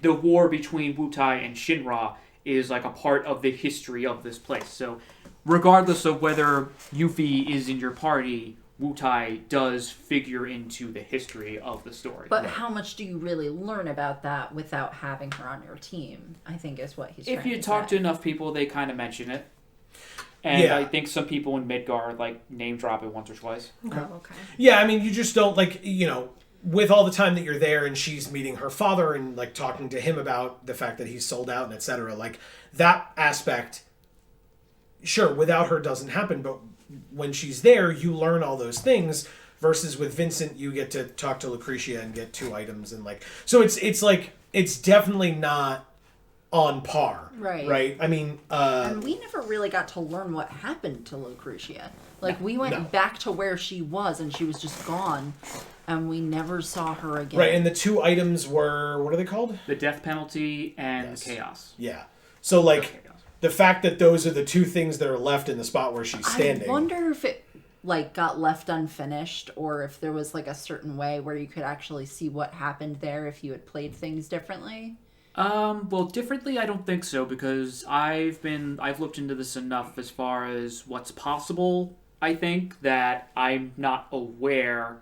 the war between Wutai and Shinra is like a part of the history of this place. So regardless of whether Yuffie is in your party, Wutai does figure into the history of the story. But how much do you really learn about that without having her on your team, I think is what he's trying to say. If you talk to enough people, they kind of mention it. And I think some people in Midgar like name drop it once or twice. Okay. Oh, okay. Yeah, I mean, you just don't, like, you know, with all the time that you're there and she's meeting her father and like talking to him about the fact that he's sold out and etc., like that aspect, sure, without her doesn't happen, but when she's there, you learn all those things versus with Vincent, you get to talk to Lucretia and get 2 items, and like, so it's like, it's definitely not on par. Right? I mean, and we never really got to learn what happened to Lucretia. Like, we went back to where she was, and she was just gone, and we never saw her again. Right, and the 2 items were, what are they called? The death penalty and chaos. Yeah. So, like, the fact that those are the 2 things that are left in the spot where she's standing. I wonder if it, like, got left unfinished, or if there was, like, a certain way where you could actually see what happened there if you had played things differently. Well, differently, I don't think so, because I've looked into this enough as far as what's possible, I think, that I'm not aware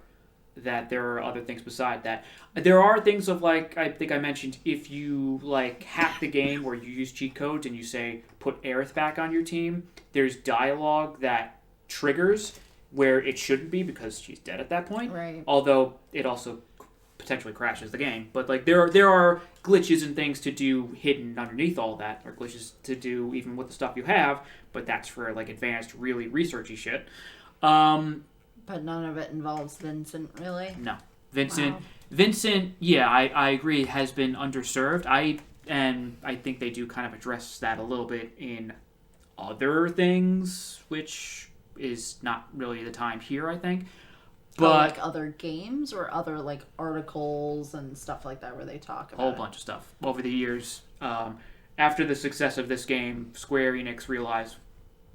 that there are other things beside that. There are things of, like, I think I mentioned, if you, like, hack the game where you use cheat codes and you say, put Aerith back on your team, there's dialogue that triggers where it shouldn't be because she's dead at that point. Right. Although it also potentially crashes the game. But, like, there are glitches and things to do hidden underneath all that, or glitches to do even with the stuff you have, but that's for, like, advanced, really researchy shit. But none of it involves Vincent, really? No. Vincent, Wow. Vincent, yeah, I agree, has been underserved. I think they do kind of address that a little bit in other things, which is not really the time here, I think. But like other games or other, like, articles and stuff like that where they talk about a whole bunch of stuff over the years. After the success of this game, Square Enix realized,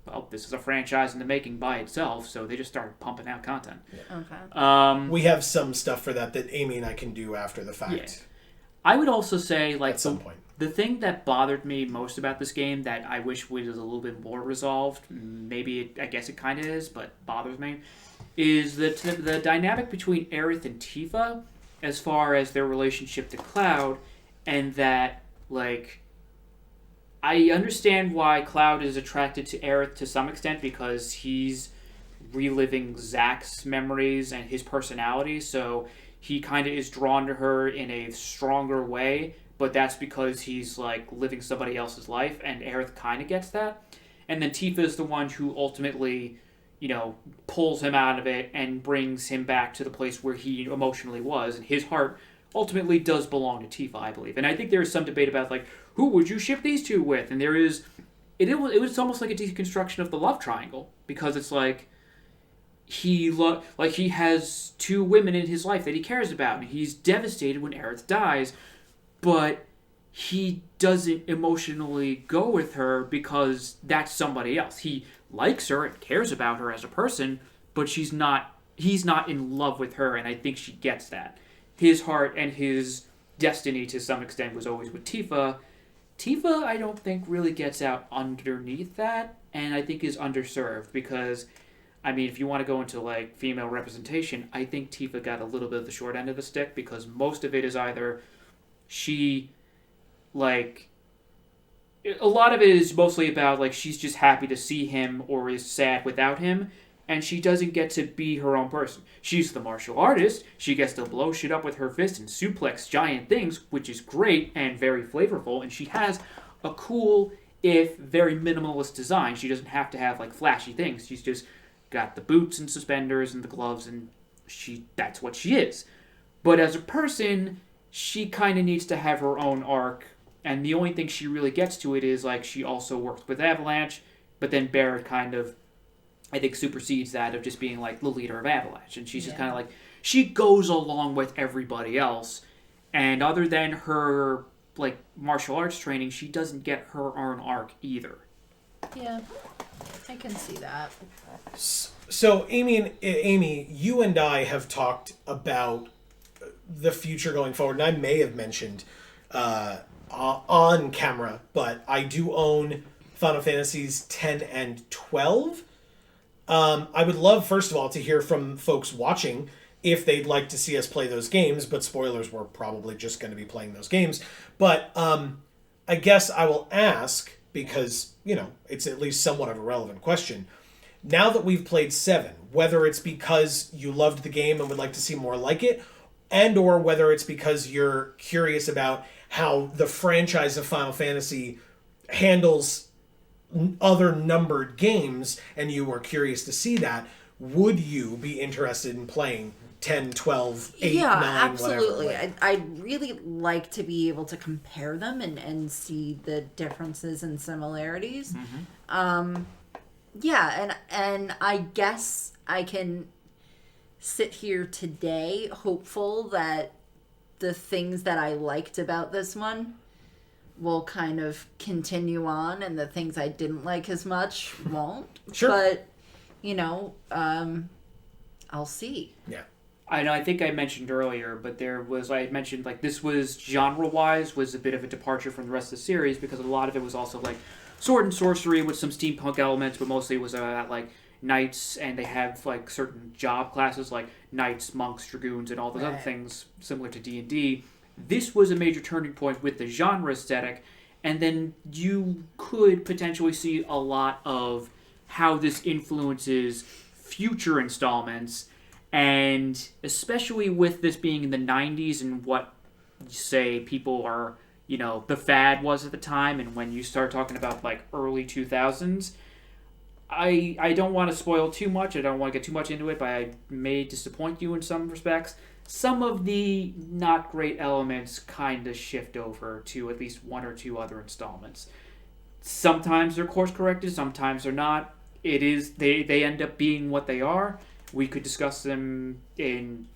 well, this is a franchise in the making by itself, so they just started pumping out content. Yeah. Okay. We have some stuff for that Amy and I can do after the fact. Yeah. I would also say, like, at some point. The thing that bothered me most about this game that I wish was a little bit more resolved, I guess it kind of is, but bothers me, is the dynamic between Aerith and Tifa as far as their relationship to Cloud, and that, like, I understand why Cloud is attracted to Aerith to some extent because he's reliving Zack's memories and his personality, so he kind of is drawn to her in a stronger way, but that's because he's, like, living somebody else's life, and Aerith kind of gets that. And then Tifa is the one who ultimately, you know, pulls him out of it and brings him back to the place where he emotionally was, and his heart ultimately does belong to Tifa, I believe. And I think there is some debate about, like, who would you ship these two with? And there is... It was almost like a deconstruction of the love triangle, because it's like... He has 2 women in his life that he cares about, and he's devastated when Aerith dies, but he doesn't emotionally go with her because that's somebody else. He likes her and cares about her as a person, but he's not in love with her, and I think she gets that. His heart and his destiny to some extent was always with Tifa. Tifa, I don't think, really gets out underneath that, and I think is underserved because... I mean, if you want to go into, like, female representation, I think Tifa got a little bit of the short end of the stick because most of it is either she, like... A lot of it is mostly about, like, she's just happy to see him or is sad without him, and she doesn't get to be her own person. She's the martial artist. She gets to blow shit up with her fist and suplex giant things, which is great and very flavorful, and she has a cool, if very minimalist design. She doesn't have to have, like, flashy things. She's just... got the boots and suspenders and the gloves, and that's what she is. But as a person, she kind of needs to have her own arc, and the only thing she really gets to it is, like, she also works with Avalanche, but then Barrett kind of, I think, supersedes that of just being, like, the leader of Avalanche, and she's just kind of like, she goes along with everybody else, and other than her, like, martial arts training, she doesn't get her own arc either. Yeah, I can see that. So, Amy, you and I have talked about the future going forward, and I may have mentioned on camera, but I do own Final Fantasies 10 and 12. I would love, first of all, to hear from folks watching if they'd like to see us play those games, but spoilers, we're probably just going to be playing those games. But I guess I will ask, because, you know, it's at least somewhat of a relevant question. Now that we've played 7, whether it's because you loved the game and would like to see more like it, and or whether it's because you're curious about how the franchise of Final Fantasy handles other numbered games and you are curious to see that, would you be interested in playing 10, 12, 8, yeah, 9, absolutely. whatever? Like, I'd really like to be able to compare them and see the differences and similarities. Yeah, and I guess I can sit here today hopeful that the things that I liked about this one will kind of continue on, and the things I didn't like as much won't. Sure. But, I'll see. yeah. I know. I think I mentioned earlier, but I mentioned like this was genre-wise was a bit of a departure from the rest of the series because a lot of it was also like sword and sorcery with some steampunk elements, but mostly it was like knights, and they have like certain job classes like knights, monks, dragoons, and all those other things similar to D&D. This was a major turning point with the genre aesthetic, and then you could potentially see a lot of how this influences future installments, and especially with this being in the 90s and what, say, people are, the fad was at the time, and when you start talking about, like, early 2000s, I don't want to spoil too much, I don't want to get too much into it, but I may disappoint you in some respects. Some of the not great elements kind of shift over to at least one or two other installments. Sometimes they're course corrected, sometimes they're not. They end up being what they are. We could discuss them in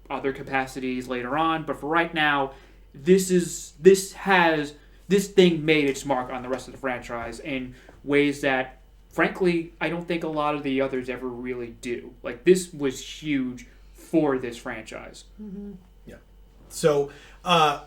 other capacities later on, but for right now, this thing made its mark on the rest of the franchise in ways that, frankly, I don't think a lot of the others ever really do. Like, this was huge for this franchise. Yeah. So,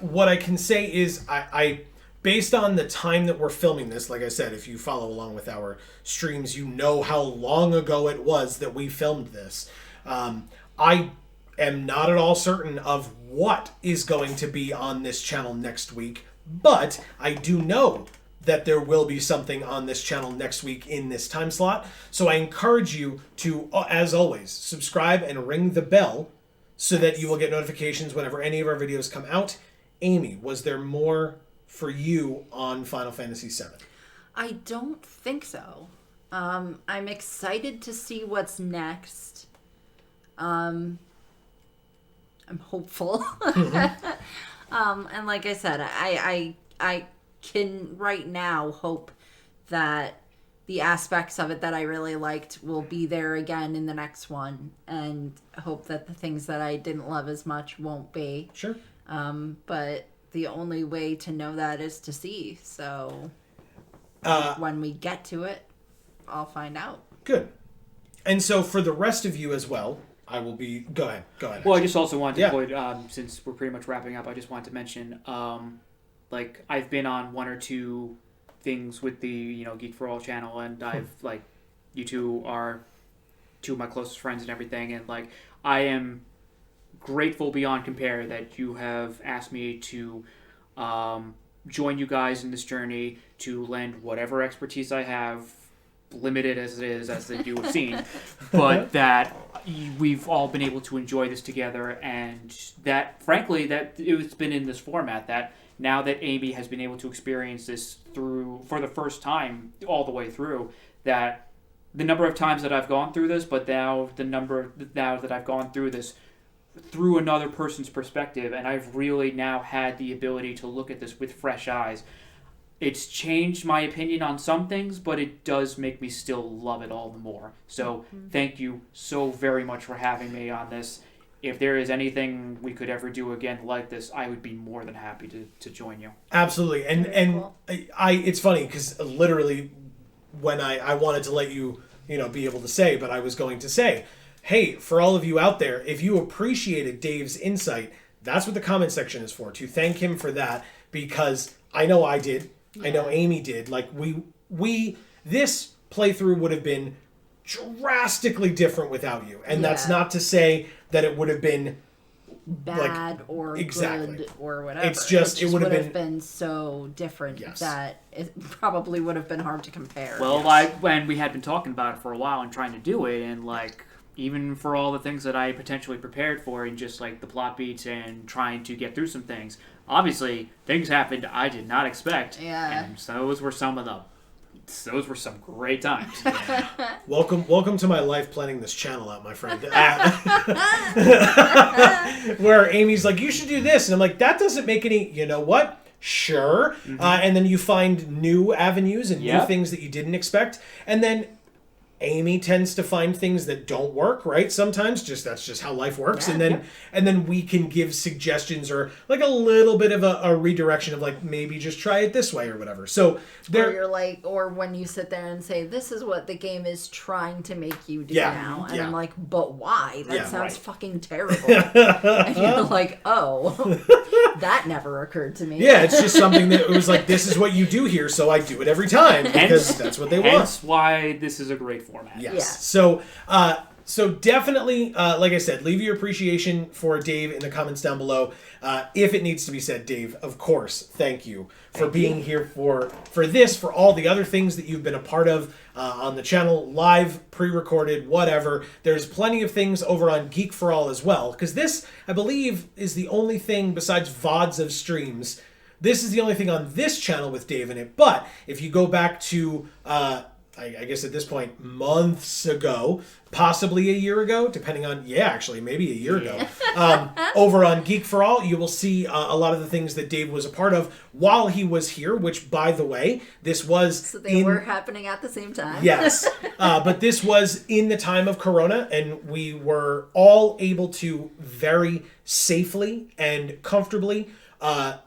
what I can say is, I based on the time that we're filming this, like I said, if you follow along with our streams, you know how long ago it was that we filmed this. I am not at all certain of what is going to be on this channel next week, but I do know that there will be something on this channel next week in this time slot. So I encourage you to, as always, subscribe and ring the bell so that you will get notifications whenever any of our videos come out. Amy, was there more for you on Final Fantasy VII? I don't think so. I'm excited to see what's next. I'm hopeful. And like I said, I can right now hope that the aspects of it that I really liked will be there again in the next one, and hope that the things that I didn't love as much won't be. Sure. But the only way to know that is to see. So when we get to it, I'll find out. Good. And so for the rest of you as well, I will be... Go ahead. Well, I just also wanted to put, since we're pretty much wrapping up, I just wanted to mention, like, I've been on one or two things with the, Geek for All channel, and I've, like, you two are two of my closest friends and everything, and, like, I am grateful beyond compare that you have asked me to join you guys in this journey, to lend whatever expertise I have, limited as it is, as you have seen, but that we've all been able to enjoy this together, and that, frankly, that it's been in this format, that now that Amy has been able to experience this for the first time all the way through, that the number of times that I've gone through this, but now that I've gone through this through another person's perspective, and I've really now had the ability to look at this with fresh eyes. It's changed my opinion on some things, but it does make me still love it all the more. So thank you so very much for having me on this. If there is anything we could ever do again like this, I would be more than happy to join you. Absolutely. And cool. It's funny because literally when I wanted to let you, be able to say, but I was going to say, hey, for all of you out there, if you appreciated Dave's insight, that's what the comment section is for, to thank him for that, because I know I did. I know Amy did. Like, this playthrough would have been drastically different without you. And that's not to say that it would have been bad or good or whatever. It's just, it would have been so different that it probably would have been hard to compare. Well, when we had been talking about it for a while and trying to do it, and even for all the things that I potentially prepared for, and just the plot beats and trying to get through some things, obviously things happened I did not expect. Yeah. And those were some of the those were some great times. Welcome to my life planning this channel out, my friend. Where Amy's like, you should do this. And I'm like, that doesn't make any, you know what? Sure. And then you find new avenues and new things that you didn't expect. And then Amy tends to find things that don't work, right? Sometimes that's just how life works. And then we can give suggestions or like a little bit of a redirection of like, maybe just try it this way or whatever. So or you're like, or when you sit there and say, this is what the game is trying to make you do now. And I'm like, but why? That sounds fucking terrible. And you're like, oh, that never occurred to me. Yeah, it's just something that it was like, this is what you do here, so I do it every time because that's what they want. That's why this is a great format. Yes. So definitely, like I said, leave your appreciation for Dave in the comments down below. If it needs to be said, Dave, of course, thank you for being here for this, for all the other things that you've been a part of on the channel, live, pre-recorded, whatever. There's plenty of things over on Geek for All as well, because this, I believe, is the only thing besides VODs of streams. This is the only thing on this channel with Dave in it. But if you go back to... I guess at this point, months ago, possibly a year ago, depending on, actually, maybe a year ago, over on Geek for All, you will see a lot of the things that Dave was a part of while he was here, which, by the way, this was... So they were happening at the same time? Yes. But this was in the time of Corona, and we were all able to very safely and comfortably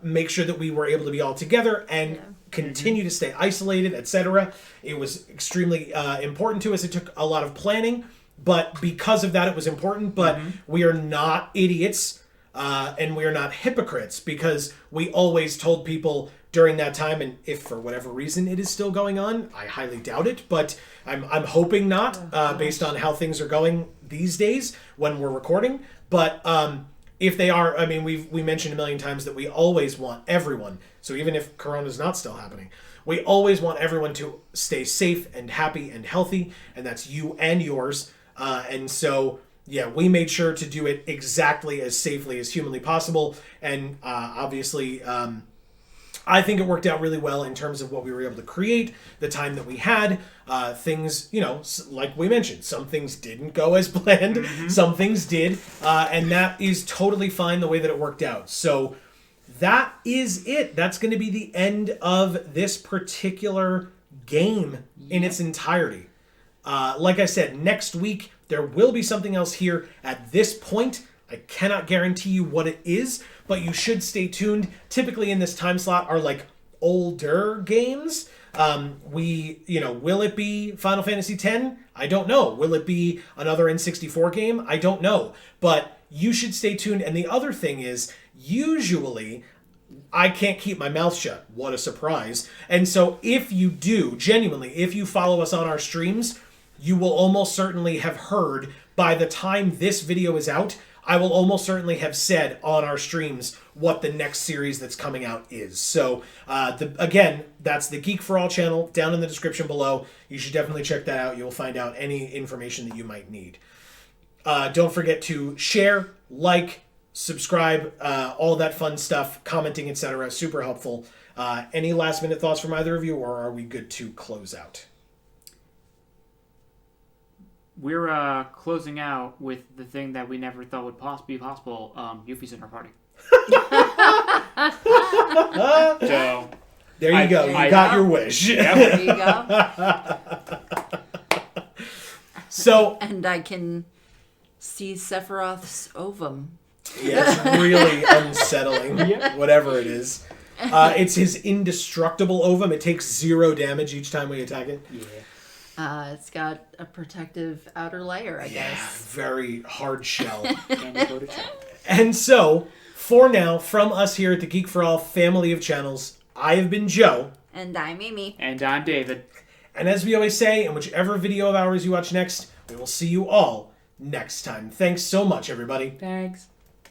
make sure that we were able to be all together and continue to stay isolated, etc. It was extremely important to us. It took a lot of planning, but because of that, it was important. But we are not idiots and we are not hypocrites, because we always told people during that time, and if for whatever reason it is still going on, I highly doubt it, but I'm hoping not, based on how things are going these days when we're recording. But if they are, I mean, we mentioned a million times that we always want everyone, so even if Corona's not still happening, we always want everyone to stay safe and happy and healthy, and that's you and yours. And so, we made sure to do it exactly as safely as humanly possible. And obviously, I think it worked out really well in terms of what we were able to create, the time that we had. Things, like we mentioned, some things didn't go as planned, some things did, and that is totally fine the way that it worked out. So that is it. That's going to be the end of this particular game in its entirety. Like I said, next week there will be something else here at this point. I cannot guarantee you what it is, but you should stay tuned. Typically in this time slot are like older games. Will it be Final Fantasy X? I don't know. Will it be another N64 game? I don't know. But you should stay tuned. And the other thing is, usually I can't keep my mouth shut. What a surprise. And so if you do, genuinely, if you follow us on our streams, you will almost certainly have heard by the time this video is out, I will almost certainly have said on our streams what the next series that's coming out is. So, again, that's the Geek for All channel down in the description below. You should definitely check that out. You'll find out any information that you might need. Don't forget to share, like, subscribe, all that fun stuff, commenting, etc. Super helpful. Any last minute thoughts from either of you, or are we good to close out? We're closing out with the thing that we never thought would be possible. Yuffie's in our party. So there you go. You got your wish. There you go. So, and I can see Sephiroth's ovum. Yeah, it's really unsettling. Whatever it is. It's his indestructible ovum. It takes 0 damage each time we attack it. Yeah. It's got a protective outer layer, I guess. Very hard shell. And so, for now, from us here at the Geek for All family of channels, I have been Joe. And I'm Amy. And I'm David. And as we always say, in whichever video of ours you watch next, we will see you all next time. Thanks so much, everybody. Thanks.